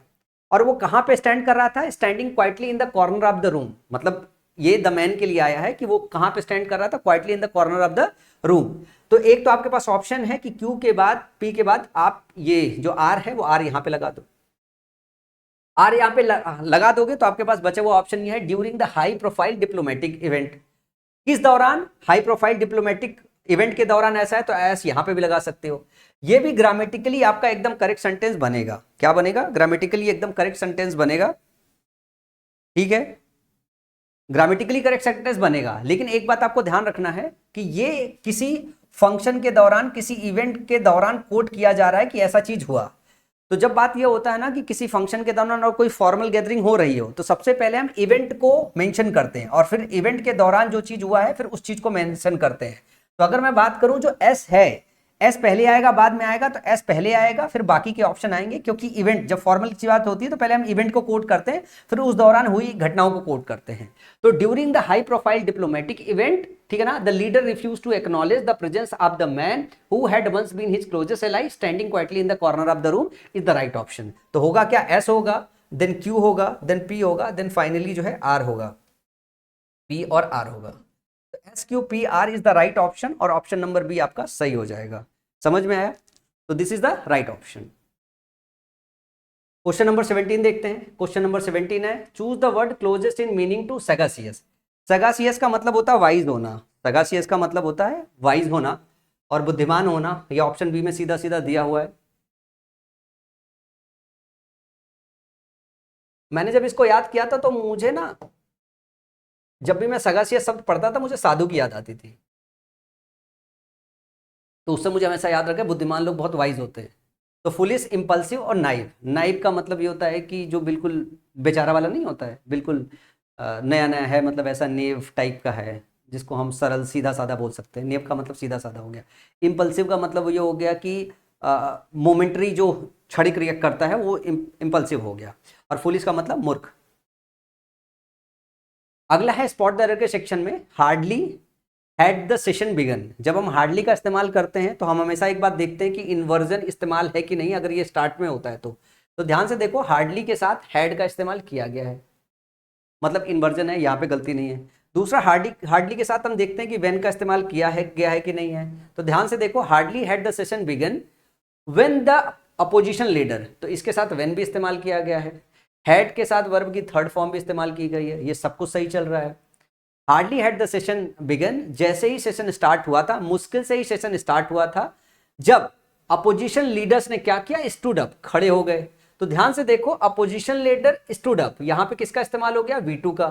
Speaker 1: और वो कहां पे स्टैंड कर रहा था, standing quietly in the corner of the room, मतलब ये द मैन के लिए आया है कि वो कहां पे स्टैंड कर रहा था, quietly in the corner of the room. तो एक तो आपके पास ऑप्शन है कि क्यू के बाद, पी के बाद आप ये जो आर है वो आर यहां पे लगा दो। आर यहां पे लगा दोगे तो आपके पास बचा हुआ ऑप्शन ये है, during the high profile diplomatic event. किस दौरान, हाई प्रोफाइल डिप्लोमेटिक इवेंट के दौरान ऐसा है तो एस यहां पे भी लगा सकते हो। ये भी ग्रामेटिकली आपका एकदम करेक्ट सेंटेंस बनेगा। क्या बनेगा, ग्रामेटिकली एकदम करेक्ट सेंटेंस बनेगा, ठीक है, ग्रामेटिकली करेक्ट सेंटेंस बनेगा। लेकिन एक बात आपको ध्यान रखना है कि ये किसी फंक्शन के दौरान, किसी इवेंट के दौरान कोट किया जा रहा है कि ऐसा चीज हुआ। तो जब बात ये होता है ना कि किसी फंक्शन के दौरान और कोई फॉर्मल गैदरिंग हो रही हो तो सबसे पहले हम इवेंट को मेंशन करते हैं और फिर इवेंट के दौरान जो चीज हुआ है फिर उस चीज को मेंशन करते हैं। तो अगर मैं बात करूं जो एस है, एस पहले आएगा बाद में आएगा, तो एस पहले आएगा फिर बाकी के ऑप्शन आएंगे, क्योंकि इवेंट जब फॉर्मल की बात होती है तो पहले हम इवेंट को कोट करते हैं फिर उस दौरान हुई घटनाओं को कोट करते हैं। तो during the high profile diplomatic event, ठीक है ना, the leader refuse to acknowledge the presence of the man who had once been his closest ally standing quietly in the corner of the room is the right option. तो होगा क्या, S होगा, then Q होगा, then P होगा, then finally जो है R होगा, P और आर होगा। S Q P R is the right option और ऑप्शन नंबर बी आपका सही हो जाएगा। समझ में आया, तो this is the right option. Question number 17 देखते हैं। क्वेश्चन नंबर 17 है, choose the word closest in meaning to sagacious. Sagacious का मतलब होता है वाइज होना, सगासियस का मतलब होता है वाइज होना। और बुद्धिमान होना, ये ऑप्शन बी में सीधा सीधा दिया हुआ है। मैंने जब इसको याद किया था तो मुझे ना, जब भी मैं सगासिया शब्द पढ़ता था मुझे साधु की याद आती थी, तो उससे मुझे हमेशा याद रखा बुद्धिमान लोग बहुत वाइज होते हैं। तो फुलिश, इम्पल्सिव और नाइव। नाइव का मतलब ये होता है कि जो बिल्कुल बेचारा वाला नहीं होता है, बिल्कुल नया नया है, मतलब ऐसा नेव टाइप का है, जिसको हम सरल सीधा साधा बोल सकते हैं। नेव का मतलब सीधा साधा हो गया। इम्पल्सिव का मतलब ये हो गया कि मोमेंटरी, जो क्षणिक रिएक्ट करता है वो इम्पल्सिव हो गया। और फुलिश का मतलब मूर्ख। अगला है स्पॉट द एरर के सेक्शन में, hardly had the session began. जब हम हार्डली का इस्तेमाल करते हैं तो हम हमेशा एक बात देखते हैं कि इन्वर्जन इस्तेमाल है कि नहीं, अगर ये स्टार्ट में होता है तो ध्यान से देखो, हार्डली के साथ हैड का इस्तेमाल किया गया है, मतलब इन्वर्जन है, यहाँ पे गलती नहीं है। दूसरा, हार्डली के साथ हम देखते हैं कि व्हेन का इस्तेमाल किया है, गया है कि नहीं है। तो ध्यान से देखो, hardly had the session began when the opposition leader, तो इसके साथ व्हेन भी इस्तेमाल किया गया है। हैड के साथ वर्ब की थर्ड फॉर्म भी इस्तेमाल की गई है, ये सब कुछ सही चल रहा है। Hardly had the session began, जैसे ही सेशन स्टार्ट हुआ था, मुश्किल से ही सेशन स्टार्ट हुआ था, जब अपोजिशन लीडर्स ने क्या किया, स्टूड अप, खड़े हो गए। तो ध्यान से देखो, अपोजिशन लीडर स्टूड अप, यहां पे किसका इस्तेमाल हो गया, V2 का।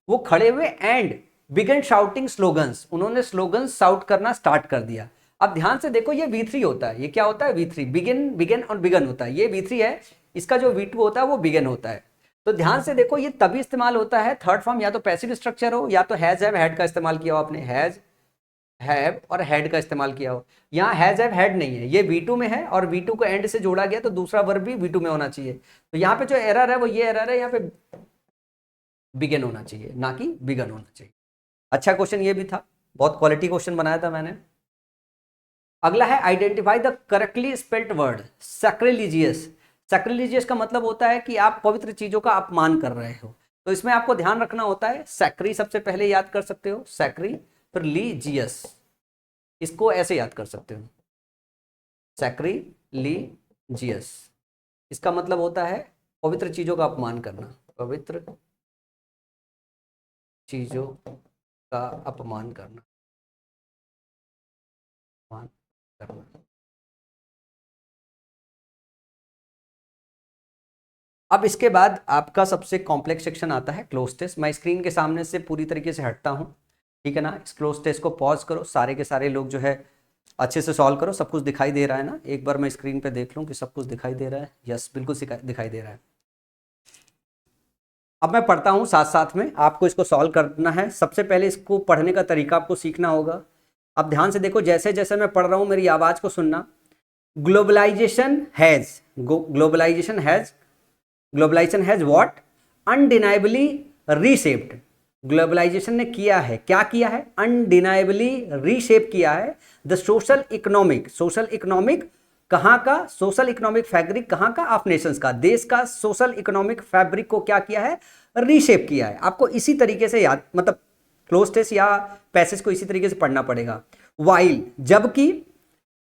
Speaker 1: वो खड़े हुए एंड बिगन शाउटिंग स्लोगन्स, उन्होंने स्लोगन्स शाउट करना स्टार्ट कर दिया। अब ध्यान से देखो, ये V3 होता है, ये क्या होता है, V3, बिगिन, बिगिन और बिगन होता है, ये V3 है, इसका जो V2 होता है वो बिगन होता है। तो ध्यान से देखो, ये तभी इस्तेमाल होता है, थर्ड फॉर्म या तो पैसिव स्ट्रक्चर हो, या तो हैज हैव हैड का इस्तेमाल किया हो आपने, हैज हैव और हैड का इस्तेमाल किया हो। यहाँ हैज हैव हैड नहीं है, ये V2 में है, और V2 को एंड से जोड़ा गया, तो दूसरा वर्ब भी V2 में होना चाहिए। तो यहाँ पे जो एरर है वो ये एरर है, यहाँ पे बिगिन होना चाहिए, ना कि बिगन होना चाहिए। अच्छा क्वेश्चन ये भी था, बहुत क्वालिटी क्वेश्चन बनाया था मैंने। अगला है identify the correctly spelled word, sacrilegious. Sacrilegious का मतलब होता है कि आप पवित्र चीजों का अपमान कर रहे हो। तो इसमें आपको ध्यान रखना होता है, सैक्री सबसे पहले याद कर सकते हो, सैक्री, फिर लीजियस, इसको ऐसे याद कर सकते हो, सैक्रिलीजियस। इसका मतलब होता है पवित्र चीजों का अपमान करना, पवित्र चीजों का अपमान करना, अपमान करना। अब इसके बाद आपका सबसे कॉम्प्लेक्स सेक्शन आता है क्लोज टेस्ट। मैं स्क्रीन के सामने से पूरी तरीके से हटता हूँ, ठीक है ना। इस क्लोज टेस्ट को पॉज करो, सारे के सारे लोग जो है अच्छे से सॉल्व करो। सब कुछ दिखाई दे रहा है ना, एक बार मैं स्क्रीन पे देख लूँ कि सब कुछ दिखाई दे रहा है। यस, बिल्कुल दिखाई दे रहा है। अब मैं पढ़ता हूँ साथ साथ में, आपको इसको सॉल्व करना है। सबसे पहले इसको पढ़ने का तरीका आपको सीखना होगा। अब ध्यान से देखो, जैसे जैसे मैं पढ़ रहा हूँ मेरी आवाज़ को सुनना। Globalization has, globalization has, globalization has what, undeniably reshaped. Globalization ने किया है, क्या किया है, अनडिनाइबली रीशेप किया है the social economic, social economic कहाँ का, सोशल इकोनॉमिक फैब्रिक कहाँ का, ऑफ नेशंस का, देश का सोशल इकोनॉमिक फैब्रिक को क्या किया है, रीशेप किया है। आपको इसी तरीके से याद, मतलब क्लोज टेस्ट या पैसेज को इसी तरीके से पढ़ना पड़ेगा। वाइल, जबकि,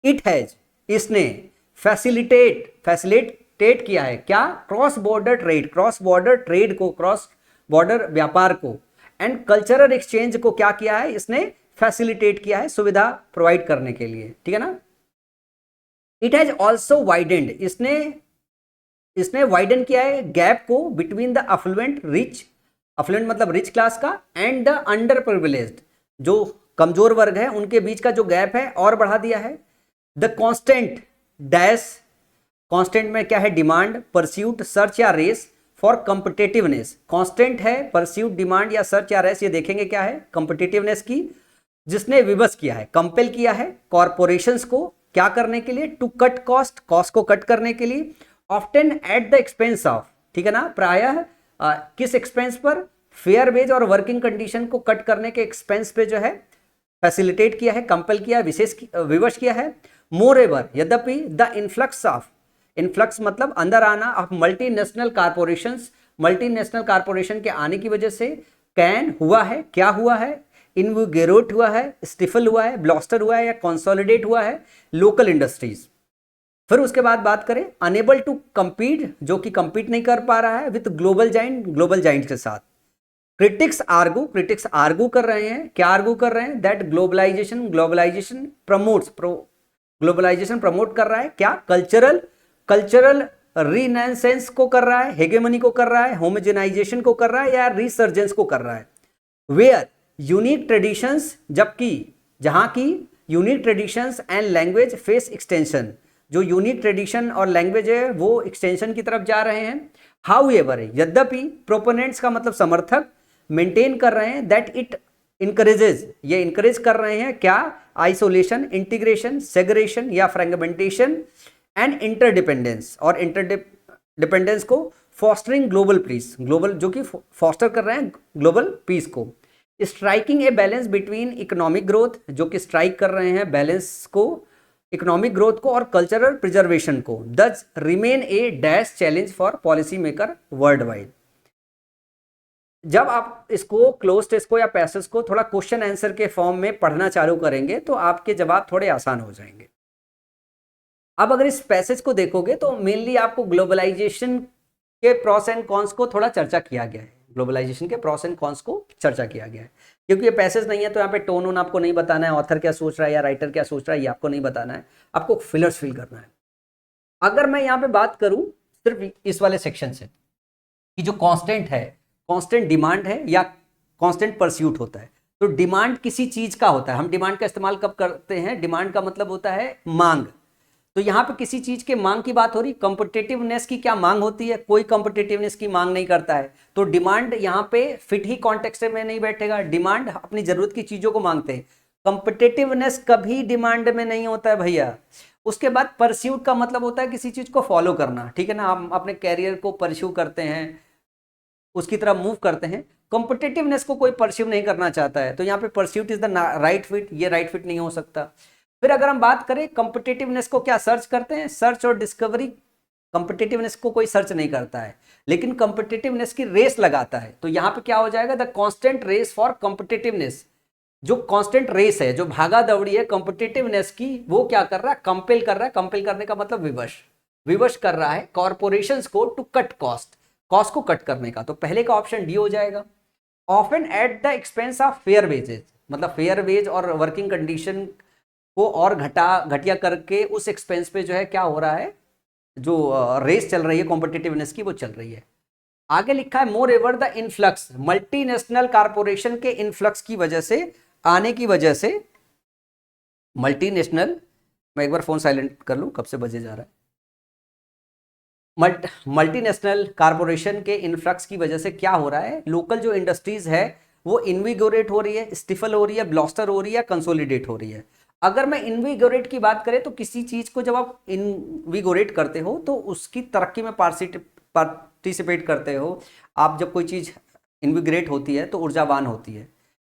Speaker 1: इट हैज, इसने, फैसिलिटेट किया है, क्या, cross border trade, cross border trade को, क्रॉस बॉर्डर व्यापार को, एंड कल्चरल एक्सचेंज को क्या किया है, इसने फैसिलिटेट किया है, सुविधा प्रोवाइड करने के लिए, ठीक है ना। इट हैज ऑल्सो वाइडेंड, इसने वाइडन किया है गैप को between the affluent rich, affluent मतलब रिच क्लास का, एंड द अंडर प्रिविलेज्ड, जो कमजोर वर्ग है उनके बीच का जो गैप है और बढ़ा दिया है। द कॉन्स्टेंट डैश, कॉन्स्टेंट में क्या है, डिमांड, परस्यूट, सर्च या रेस फॉर कॉम्पिटेटिवनेस। कॉन्स्टेंट है, परस्यूट, डिमांड या सर्च या रेस, ये देखेंगे क्या है, कॉम्पिटेटिवनेस की, जिसने विवश किया है, कंपेल किया है कॉरपोरेशंस को, क्या करने के लिए, टू कट कॉस्ट, कॉस्ट को कट करने के लिए, often at the expense of, ठीक है ना, प्रायः किस एक्सपेंस पर, फेयर वेज और वर्किंग कंडीशन को कट करने के एक्सपेंस पे जो है फैसिलिटेट किया है, कंपेल किया है, विवश किया है। मोर एवर, यद्यपि द इन्फ्लक्स ऑफ, इन्फ्लक्स मतलब अंदर आना, ऑफ मल्टीनेशनल कारपोरेशंस, मल्टीनेशनल कारपोरेशन के आने की वजह से, कैन हुआ है, क्या हुआ है, इनविगोरेट हुआ है, स्टिफल हुआ है, ब्लॉस्टर हुआ है या कंसोलिडेट हुआ है लोकल इंडस्ट्रीज। फिर उसके बाद बात करें अनेबल टू कंपीट, जो कि कंपीट नहीं कर पा रहा है with global giant, global giant के साथ। क्रिटिक्स आर्गू कर रहे हैं, क्या आर्गू कर रहे हैं, दैट ग्लोबलाइजेशन प्रमोट कर रहा है क्या, कल्चरल रीनेसेंस को कर रहा है, हेगेमनी को कर रहा है, होमोजेनाइजेशन को कर रहा है, या रिसर्जेंस को कर रहा है। वेयर यूनिक ट्रेडिशंस, जबकि जहां की unique traditions and language face extension, जो यूनिक ट्रेडिशन और लैंग्वेज है वो एक्सटेंशन की तरफ जा रहे हैं। हाउएवर, यद्यपि, प्रोपोनेंट्स का मतलब समर्थक, मेंटेन कर रहे हैं दैट इट इंकरेजेस, ये इंकरेज कर रहे हैं क्या, आइसोलेशन, इंटीग्रेशन, सेग्रेशन या फ्रेगमेंटेशन एंड इंटरडिपेंडेंस, और इंटरडिपेंडेंस को फॉस्टरिंग ग्लोबल पीस, ग्लोबल जो कि फॉस्टर कर रहे हैं ग्लोबल पीस को। Striking a balance between economic growth, जो कि स्ट्राइक कर रहे हैं बैलेंस को, इकोनॉमिक ग्रोथ को और कल्चरल प्रिजर्वेशन को। दस remain A dash challenge for policy maker world wide. जब आप इसको क्लोज टेस्ट को या पैसेज को थोड़ा क्वेश्चन आंसर के फॉर्म में पढ़ना चालू करेंगे तो आपके जवाब थोड़े आसान हो जाएंगे। अब अगर इस पैसेज को देखोगे तो मेनली आपको ग्लोबलाइजेशन के प्रॉस एंड कॉन्स को थोड़ा चर्चा किया गया है, ग्लोबलाइजेशन के प्रॉस एंड कॉन्स को चर्चा किया गया है। क्योंकि ये पैसेज नहीं है तो यहाँ पे टोन वोन आपको नहीं बताना है, ऑथर क्या सोच रहा है या राइटर क्या सोच रहा है ये आपको नहीं बताना है, आपको फिलर्स फिल करना है। अगर मैं यहाँ पे बात करूं सिर्फ इस वाले सेक्शन से कि जो कांस्टेंट है, कांस्टेंट डिमांड है या कांस्टेंट परस्यूट होता है, तो डिमांड किसी चीज का होता है। हम डिमांड का इस्तेमाल कब करते हैं, डिमांड का मतलब होता है मांग। तो यहाँ पे किसी चीज के मांग की बात हो रही, कॉम्पिटिटिवनेस की क्या मांग होती है, कोई कॉम्पिटिटिवनेस की मांग नहीं करता है, तो डिमांड यहाँ पे फिट ही कॉन्टेक्स्ट में नहीं बैठेगा। डिमांड अपनी जरूरत की चीजों को मांगते हैं, कॉम्पिटिटिवनेस कभी डिमांड में नहीं होता है भैया। उसके बाद परस्यूट का मतलब होता है किसी चीज को फॉलो करना, ठीक है ना, हम अपने कैरियर को परस्यू करते हैं, उसकी तरफ मूव करते हैं। कॉम्पिटिटिवनेस को कोई परस्यू नहीं करना चाहता है, तो यहाँ पे pursuit is the right fit, ये राइट फिट नहीं हो सकता। फिर अगर हम बात करें कॉम्पिटिटिवनेस को क्या सर्च करते हैं, सर्च और डिस्कवरी, कॉम्पिटिटिवनेस को कोई सर्च नहीं करता है लेकिन कॉम्पिटिटिवनेस की रेस लगाता है। तो यहाँ पे क्या हो जाएगा, the constant race for competitiveness, जो कांस्टेंट रेस है, जो भागा दौड़ी है कॉम्पिटिटिवनेस की, वो क्या कर रहा है, कंपेल कर रहा है। कंपेल करने का मतलब विवश कर रहा है कॉर्पोरेशंस को टू कट कॉस्ट, कॉस्ट को कट करने का। तो पहले का ऑप्शन डी हो जाएगा। Often at the expense of fair wages, मतलब फेयर वेज और वर्किंग कंडीशन को और घटिया करके उस एक्सपेंस पे जो है क्या हो रहा है, जो रेस चल रही है कॉम्पिटिटिवनेस की वो चल रही है। आगे लिखा है more ever the influx, multinational corporation के इनफ्लक्स की वजह से, आने की वजह से, मल्टीनेशनल, मैं एक बार फोन साइलेंट कर लूं, कब से बजे जा रहा है, मल्टीनेशनल कारपोरेशन के इनफ्लक्स की वजह से क्या हो रहा है, लोकल जो इंडस्ट्रीज है वो इनविगोरेट हो रही है, स्टिफल हो रही है, ब्लॉस्टर हो रही है, कंसोलिडेट हो रही है। अगर मैं इनविगोरेट की बात करें तो किसी चीज को जब आप इनविगोरेट करते हो तो उसकी तरक्की में पार्टिसिपेट करते हो। आप जब कोई चीज इनविगोरेट होती है तो ऊर्जावान होती है।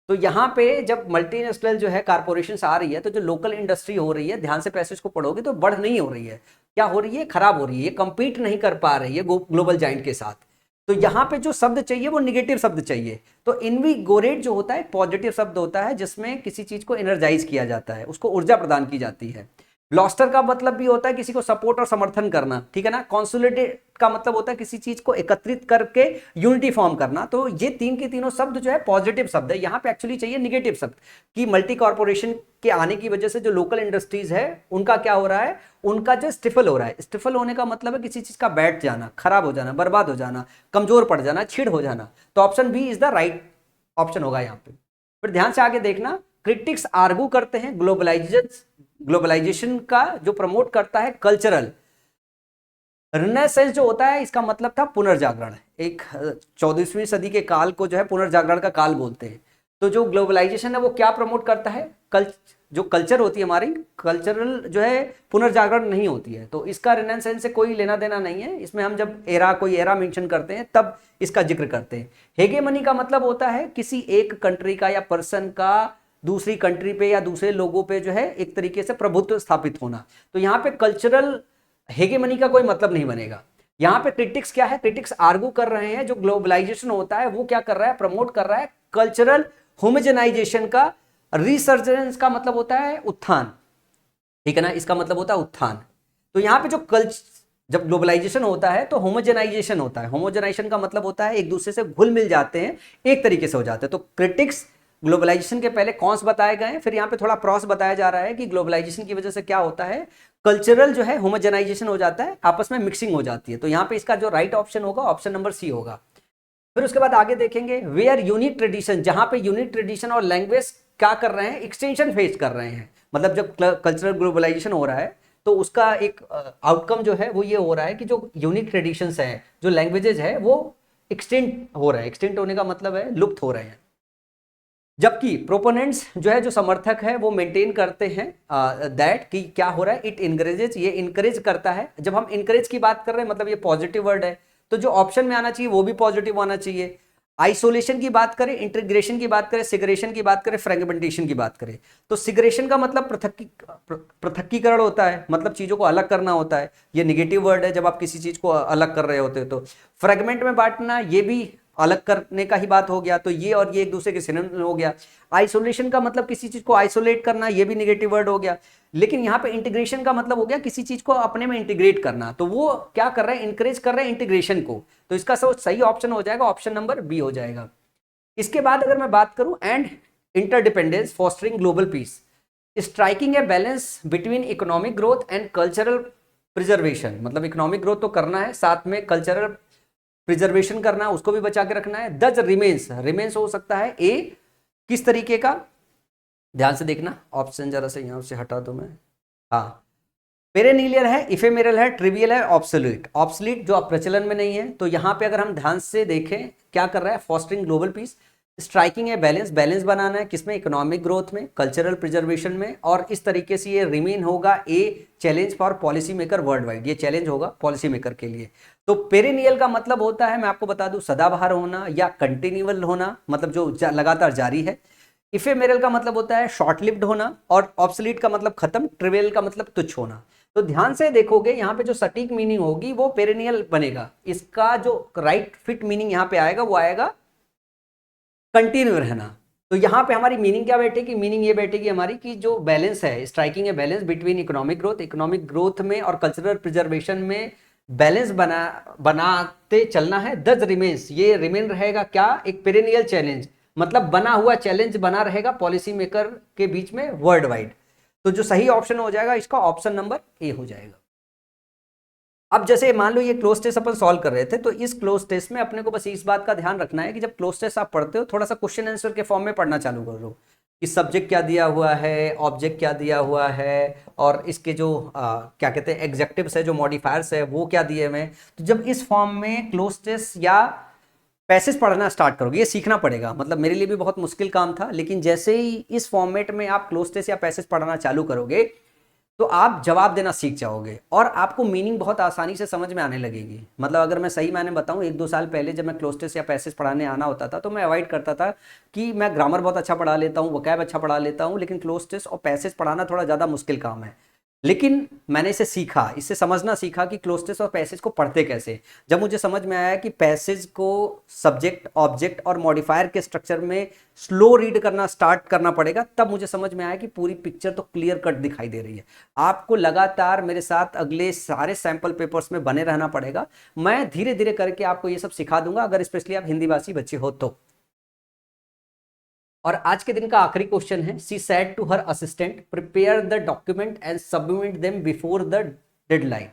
Speaker 1: तो यहाँ पे जब मल्टीनेशनल जो है कारपोरेशन आ रही है तो जो लोकल इंडस्ट्री हो रही है, ध्यान से पैसेज को पढ़ोगे तो बढ़ नहीं हो रही है, क्या हो रही है, खराब हो रही है, ये कंपीट नहीं कर पा रही है ग्लोबल जाइंट के साथ। तो यहाँ पे जो शब्द चाहिए वो निगेटिव शब्द चाहिए। तो इनविगोरेट जो होता है पॉजिटिव शब्द होता है जिसमें किसी चीज को एनर्जाइज किया जाता है, उसको ऊर्जा प्रदान की जाती है। ब्लॉस्टर का मतलब भी होता है किसी को सपोर्ट और समर्थन करना, ठीक है ना। कंसोलिडेट का मतलब होता है किसी चीज को एकत्रित करके यूनिटी फॉर्म करना। तो ये तीन के तीनों शब्द जो है पॉजिटिव शब्द है। यहाँ पे एक्चुअली चाहिए निगेटिव शब्द कि मल्टी कॉर्पोरेशन के आने की वजह से जो लोकल इंडस्ट्रीज है उनका क्या हो रहा है, उनका जो स्टिफल हो रहा है। स्टिफल होने का मतलब है किसी चीज का बैठ जाना, खराब हो जाना, बर्बाद हो जाना, कमजोर पड़ जाना, छिड़ हो जाना। तो option B is the right option होगा यहाँ पे। फिर ध्यान से आगे देखना, क्रिटिक्स आर्गू करते हैं ग्लोबलाइजेशन का जो प्रमोट करता है कल्चरल रिनेसेंस जो होता है, इसका मतलब था पुनर्जागरण। एक 14वीं सदी के काल को जो है पुनर्जागरण का काल बोलते हैं। तो जो ग्लोबलाइजेशन है वो क्या प्रमोट करता है, जो कल्चर होती है हमारी, कल्चरल जो है पुनर्जागरण नहीं होती है। तो इसका रिनेसेंस से कोई लेना देना नहीं है। इसमें हम जब कोई एरा मेंशन करते हैं तब इसका जिक्र करते हैं। हेगेमनी का मतलब होता है किसी एक कंट्री का या पर्सन का दूसरी कंट्री पे या दूसरे लोगों पे जो है एक तरीके से प्रभुत्व स्थापित होना। तो यहाँ पे कल्चरल हेगेमनी का कोई मतलब नहीं बनेगा। यहाँ पे क्रिटिक्स क्या है, क्रिटिक्स आर्गू कर रहे हैं जो ग्लोबलाइजेशन होता है वो क्या कर रहा है, प्रमोट कर रहा है कल्चरल होमोजेनाइजेशन का। रिसर्जेंस का मतलब होता है उत्थान, ठीक है ना, इसका मतलब होता है उत्थान। तो यहाँ पे जो जब ग्लोबलाइजेशन होता है तो होमोजेनाइजेशन होता है। होमोजेनाइजेशन का मतलब होता है एक दूसरे से घुल मिल जाते हैं, एक तरीके से हो जाते हैं। तो क्रिटिक्स ग्लोबलाइजेशन के पहले कॉन्स बताए गए हैं, फिर यहाँ पे थोड़ा प्रॉस बताया जा रहा है कि ग्लोबलाइजेशन की वजह से क्या होता है, कल्चरल जो है होमोजेनाइजेशन हो जाता है, आपस में मिक्सिंग हो जाती है। तो यहाँ पे इसका जो राइट ऑप्शन होगा ऑप्शन नंबर सी होगा। फिर उसके बाद आगे देखेंगे वेयर यूनिक ट्रेडिशन, जहां पे यूनिक ट्रेडिशन और लैंग्वेज क्या कर रहे हैं, एक्सटेंशन फेस कर रहे हैं। मतलब जब कल्चरल ग्लोबलाइजेशन हो रहा है तो उसका एक आउटकम जो है वो ये हो रहा है कि जो यूनिक ट्रेडिशंस हैं, जो लैंग्वेजेज है वो एक्सटेंट हो रहे हैं। एक्सटेंट होने का मतलब है लुप्त हो रहे हैं। जबकि प्रोपोनेंट्स जो है, जो समर्थक है, वो मेंटेन करते हैं दैट कि क्या हो रहा है, इट इनकरेजेस, ये इनकरेज करता है। जब हम इनकरेज की बात कर रहे हैं मतलब ये पॉजिटिव वर्ड है, तो जो ऑप्शन में आना चाहिए वो भी पॉजिटिव आना चाहिए। आइसोलेशन की बात करें, इंटीग्रेशन की बात करें, सिगरेशन की बात करें, फ्रेगमेंटेशन की बात करें, तो सिगरेशन का मतलब पृथक्कीकरण होता है, मतलब चीजों को अलग करना होता है। ये निगेटिव वर्ड है जब आप किसी चीज को अलग कर रहे होते हो। तो फ्रेगमेंट में बांटना, ये भी अलग करने का ही बात हो गया, तो ये और ये एक दूसरे के सिनोनिम हो गया। आइसोलेशन का मतलब किसी चीज को आइसोलेट करना, ये भी नेगेटिव वर्ड हो गया। लेकिन यहाँ पे इंटीग्रेशन का मतलब हो गया किसी चीज को अपने में इंटीग्रेट करना, तो वो क्या कर रहे हैं, इंकरेज कर रहे हैं इंटीग्रेशन को। तो इसका सही ऑप्शन हो जाएगा ऑप्शन नंबर बी हो जाएगा। इसके बाद अगर मैं बात करूं, and interdependence fostering global peace, striking a balance between economic growth and cultural preservation, मतलब इकोनॉमिक ग्रोथ तो करना है, साथ में कल्चरल प्रिजर्वेशन करना है, उसको भी बचा के रखना है। दज रिमेन्स, रिमेन्स हो सकता है ए, किस तरीके का, ध्यान से देखना, ऑप्शन जरा से यहां से हटा दो मैं, हाँ, पेरेनिलियर है, इफेमेरल है, ट्रिवियल है, ऑब्सोल्यूट। ऑब्सोल्यूट जो अब प्रचलन में नहीं है। तो यहां पे अगर हम ध्यान से देखें क्या कर रहा है, फॉस्टरिंग ग्लोबल पीस, स्ट्राइकिंग है बैलेंस, बैलेंस बनाना है किसमें, इकोनॉमिक ग्रोथ में, कल्चरल प्रिजर्वेशन में, और इस तरीके से ये रिमेन होगा a, challenge for policy maker world wide, ये चैलेंज होगा पॉलिसी मेकर के लिए। तो पेरेनियल का मतलब होता है, मैं आपको बता दूं, सदाबहार होना या कंटिन्यूअल होना, मतलब जो लगातार जारी है। इफेमेरल का मतलब होता है शॉर्ट लिव्ड होना, और ऑब्सोलीट का मतलब खत्म, ट्रिवियल का मतलब तुच्छ होना। तो ध्यान से देखोगे यहाँ पे जो सटीक मीनिंग होगी वो पेरेनियल बनेगा। इसका जो राइट फिट मीनिंग यहाँ पे आएगा वो आएगा कंटिन्यू रहना। तो यहाँ पे हमारी मीनिंग क्या बैठेगी, मीनिंग ये बैठेगी हमारी कि जो बैलेंस है, स्ट्राइकिंग है बैलेंस बिटवीन इकोनॉमिक ग्रोथ में और कल्चरल प्रिजर्वेशन में बैलेंस बनाते चलना है। दज रिमेन्स, ये रिमेन रहेगा क्या, एक पेरेनियल चैलेंज, मतलब बना हुआ चैलेंज बना रहेगा पॉलिसी मेकर के बीच में वर्ल्ड वाइड। तो जो सही ऑप्शन हो जाएगा इसका ऑप्शन नंबर ए हो जाएगा। अब जैसे मान लो ये क्लोज टेस्ट अपन सॉल्व कर रहे थे, तो इस क्लोज टेस्ट में अपने को बस इस बात का ध्यान रखना है कि जब क्लोज टेस्ट आप पढ़ते हो थोड़ा सा क्वेश्चन आंसर के फॉर्म में पढ़ना चालू कर लो, कि सब्जेक्ट क्या दिया हुआ है, ऑब्जेक्ट क्या दिया हुआ है, और इसके जो क्या कहते हैं एग्जेक्टिव्स है, जो मॉडिफायर्स है वो क्या दिए हुए हैं। तो जब इस फॉर्म में क्लोज टेस्ट या पैसेज पढ़ना स्टार्ट करोगे, ये सीखना पड़ेगा, मतलब मेरे लिए भी बहुत मुश्किल काम था, लेकिन जैसे ही इस फॉर्मेट में आप क्लोज टेस्ट या पैसेज पढ़ना चालू करोगे तो आप जवाब देना सीख जाओगे और आपको मीनिंग बहुत आसानी से समझ में आने लगेगी। मतलब अगर मैं सही मायने बताऊं, 1-2 साल पहले जब मैं क्लोज टेस्ट या पैसेज पढ़ाने आना होता था तो मैं अवॉइड करता था कि मैं ग्रामर बहुत अच्छा पढ़ा लेता हूं, वोकैब अच्छा पढ़ा लेता हूं, लेकिन क्लोज टेस्ट और पैसेज पढ़ाना थोड़ा ज़्यादा मुश्किल काम है। लेकिन मैंने इसे सीखा, इससे समझना सीखा कि क्लोज टेस्ट और पैसेज को पढ़ते कैसे। जब मुझे समझ में आया कि पैसेज को सब्जेक्ट, ऑब्जेक्ट और मॉडिफायर के स्ट्रक्चर में स्लो रीड करना स्टार्ट करना पड़ेगा, तब मुझे समझ में आया कि पूरी पिक्चर तो क्लियर कट दिखाई दे रही है। आपको लगातार मेरे साथ अगले सारे सैंपल पेपर्स में बने रहना पड़ेगा। मैं धीरे धीरे करके आपको ये सब सिखा दूंगा, अगर स्पेशली आप हिंदी भाषी बच्चे हो तो। और आज के दिन का आखिरी क्वेश्चन है, she said to her assistant prepare the document and submit them before the deadline.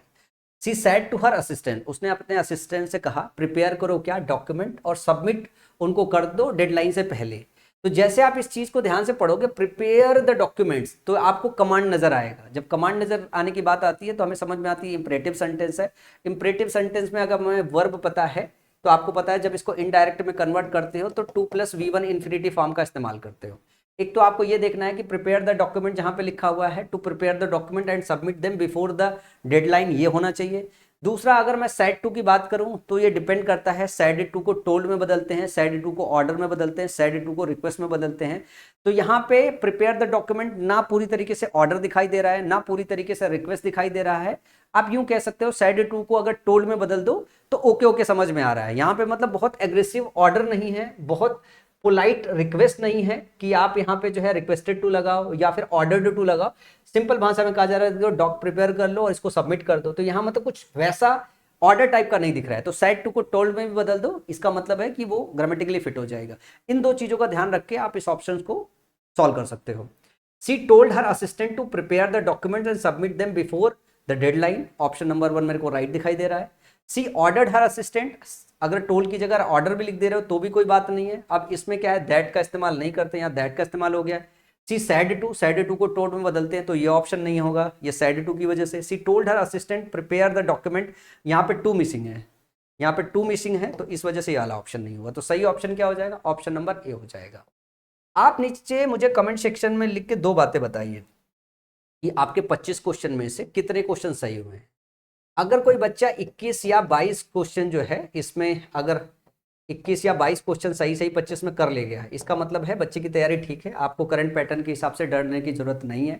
Speaker 1: She said to her assistant, उसने अपने असिस्टेंट से कहा प्रिपेयर करो क्या, डॉक्यूमेंट, और सबमिट उनको कर दो डेडलाइन से पहले। तो जैसे आप इस चीज को ध्यान से पढ़ोगे, प्रिपेयर द डॉक्यूमेंट्स, तो आपको कमांड नजर आएगा। जब कमांड नजर आने की बात आती है तो हमें समझ में आती है इंपरेटिव सेंटेंस है। इंपरेटिव सेंटेंस में अगर हमें वर्ब पता है तो आपको पता है जब इसको इनडायरेक्ट में कन्वर्ट करते हो तो 2+V1 इन्फिनिटी फॉर्म का इस्तेमाल करते हो। एक तो आपको ये देखना है कि प्रिपेयर द डॉक्यूमेंट, जहां पे लिखा हुआ है to prepare the document and submit them before the deadline, ये होना चाहिए। दूसरा, अगर मैं सेड टू की बात करूं तो ये डिपेंड करता है, सेड टू को टोल्ड में बदलते हैं, सेड टू को ऑर्डर में बदलते हैं, सेड टू को रिक्वेस्ट में बदलते हैं। तो यहाँ पे प्रिपेयर द डॉक्यूमेंट ना पूरी तरीके से ऑर्डर दिखाई दे रहा है, ना पूरी तरीके से रिक्वेस्ट दिखाई दे रहा है। आप यूं कह सकते हो सेड टू को अगर टोल्ड में बदल दो तो ओके ओके समझ में आ रहा है। यहाँ पे मतलब बहुत एग्रेसिव ऑर्डर नहीं है, बहुत पोलाइट रिक्वेस्ट नहीं है कि आप यहाँ पे जो है रिक्वेस्टेड टू लगाओ या फिर ऑर्डर्ड टू लगाओ। सिंपल भाषा में कहा जा रहा है कि डॉक प्रिपेयर कर लो और इसको सबमिट कर दो। तो यहाँ मतलब कुछ वैसा ऑर्डर टाइप का नहीं दिख रहा है, तो सेड टू को टोल्ड में भी बदल दो, इसका मतलब है कि वो ग्रामेटिकली फिट हो जाएगा। इन दो चीजों का ध्यान रख के आप इस ऑप्शन को सॉल्व कर सकते हो। She told her assistant to prepare the document and submit them before the deadline. Option number 1 मेरे को राइट दिखाई दे रहा है। सी ऑर्डर्ड हर असिस्टेंट, अगर टोल की जगह ऑर्डर भी लिख दे रहे हो तो भी कोई बात नहीं है। अब इसमें क्या है, दैट का इस्तेमाल नहीं करते, यहाँ दैट का इस्तेमाल हो गया है। सी सैड टू को टोल्ड में बदलते हैं तो ये ऑप्शन नहीं होगा, ये सैड टू की वजह से। सी told her assistant prepare the document, यहाँ पे टू मिसिंग है, यहाँ पे टू मिसिंग है, तो इस वजह से ये वाला ऑप्शन नहीं होगा। तो सही ऑप्शन क्या हो जाएगा, ऑप्शन नंबर ए हो जाएगा। आप नीचे मुझे कमेंट सेक्शन में लिख के दो बातें बताइए कि आपके 25 क्वेश्चन में से कितने क्वेश्चन सही हुए हैं। अगर कोई बच्चा 21 या 22 क्वेश्चन जो है इसमें अगर 21 या 22 क्वेश्चन सही 25 में कर ले गया, इसका मतलब है बच्चे की तैयारी ठीक है, आपको करंट पैटर्न के हिसाब से डरने की जरूरत नहीं है।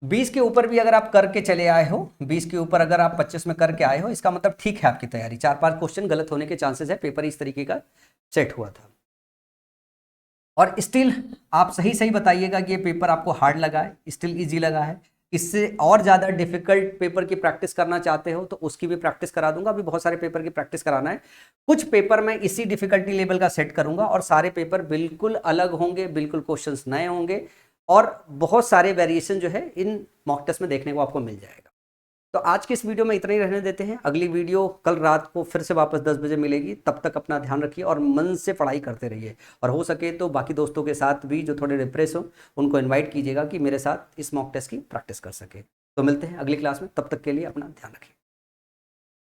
Speaker 1: 20 के ऊपर भी अगर आप करके चले आए हो, 20 के ऊपर अगर आप 25 में करके आए हो, इसका मतलब ठीक है आपकी तैयारी। 4-5 क्वेश्चन गलत होने के चांसेस है, पेपर इस तरीके का सेट हुआ था। और स्टिल आप सही बताइएगा कि ये पेपर आपको हार्ड लगा है, स्टिल इजी लगा है, इससे और ज़्यादा डिफिकल्ट पेपर की प्रैक्टिस करना चाहते हो तो उसकी भी प्रैक्टिस करा दूंगा। अभी बहुत सारे पेपर की प्रैक्टिस कराना है, कुछ पेपर मैं इसी डिफिकल्टी लेवल का सेट करूंगा और सारे पेपर बिल्कुल अलग होंगे, बिल्कुल क्वेश्चंस नए होंगे और बहुत सारे वेरिएशन जो है इन मॉक टेस्ट में देखने को आपको मिल जाएगा। तो आज की इस वीडियो में इतना ही रहने देते हैं। अगली वीडियो कल रात को फिर से वापस 10 बजे मिलेगी। तब तक अपना ध्यान रखिए और मन से पढ़ाई करते रहिए, और हो सके तो बाकी दोस्तों के साथ भी जो थोड़े डिप्रेस हो उनको इन्वाइट कीजिएगा कि मेरे साथ इस मॉक टेस्ट की प्रैक्टिस कर सके। तो मिलते हैं अगली क्लास में, तब तक के लिए अपना ध्यान रखिए।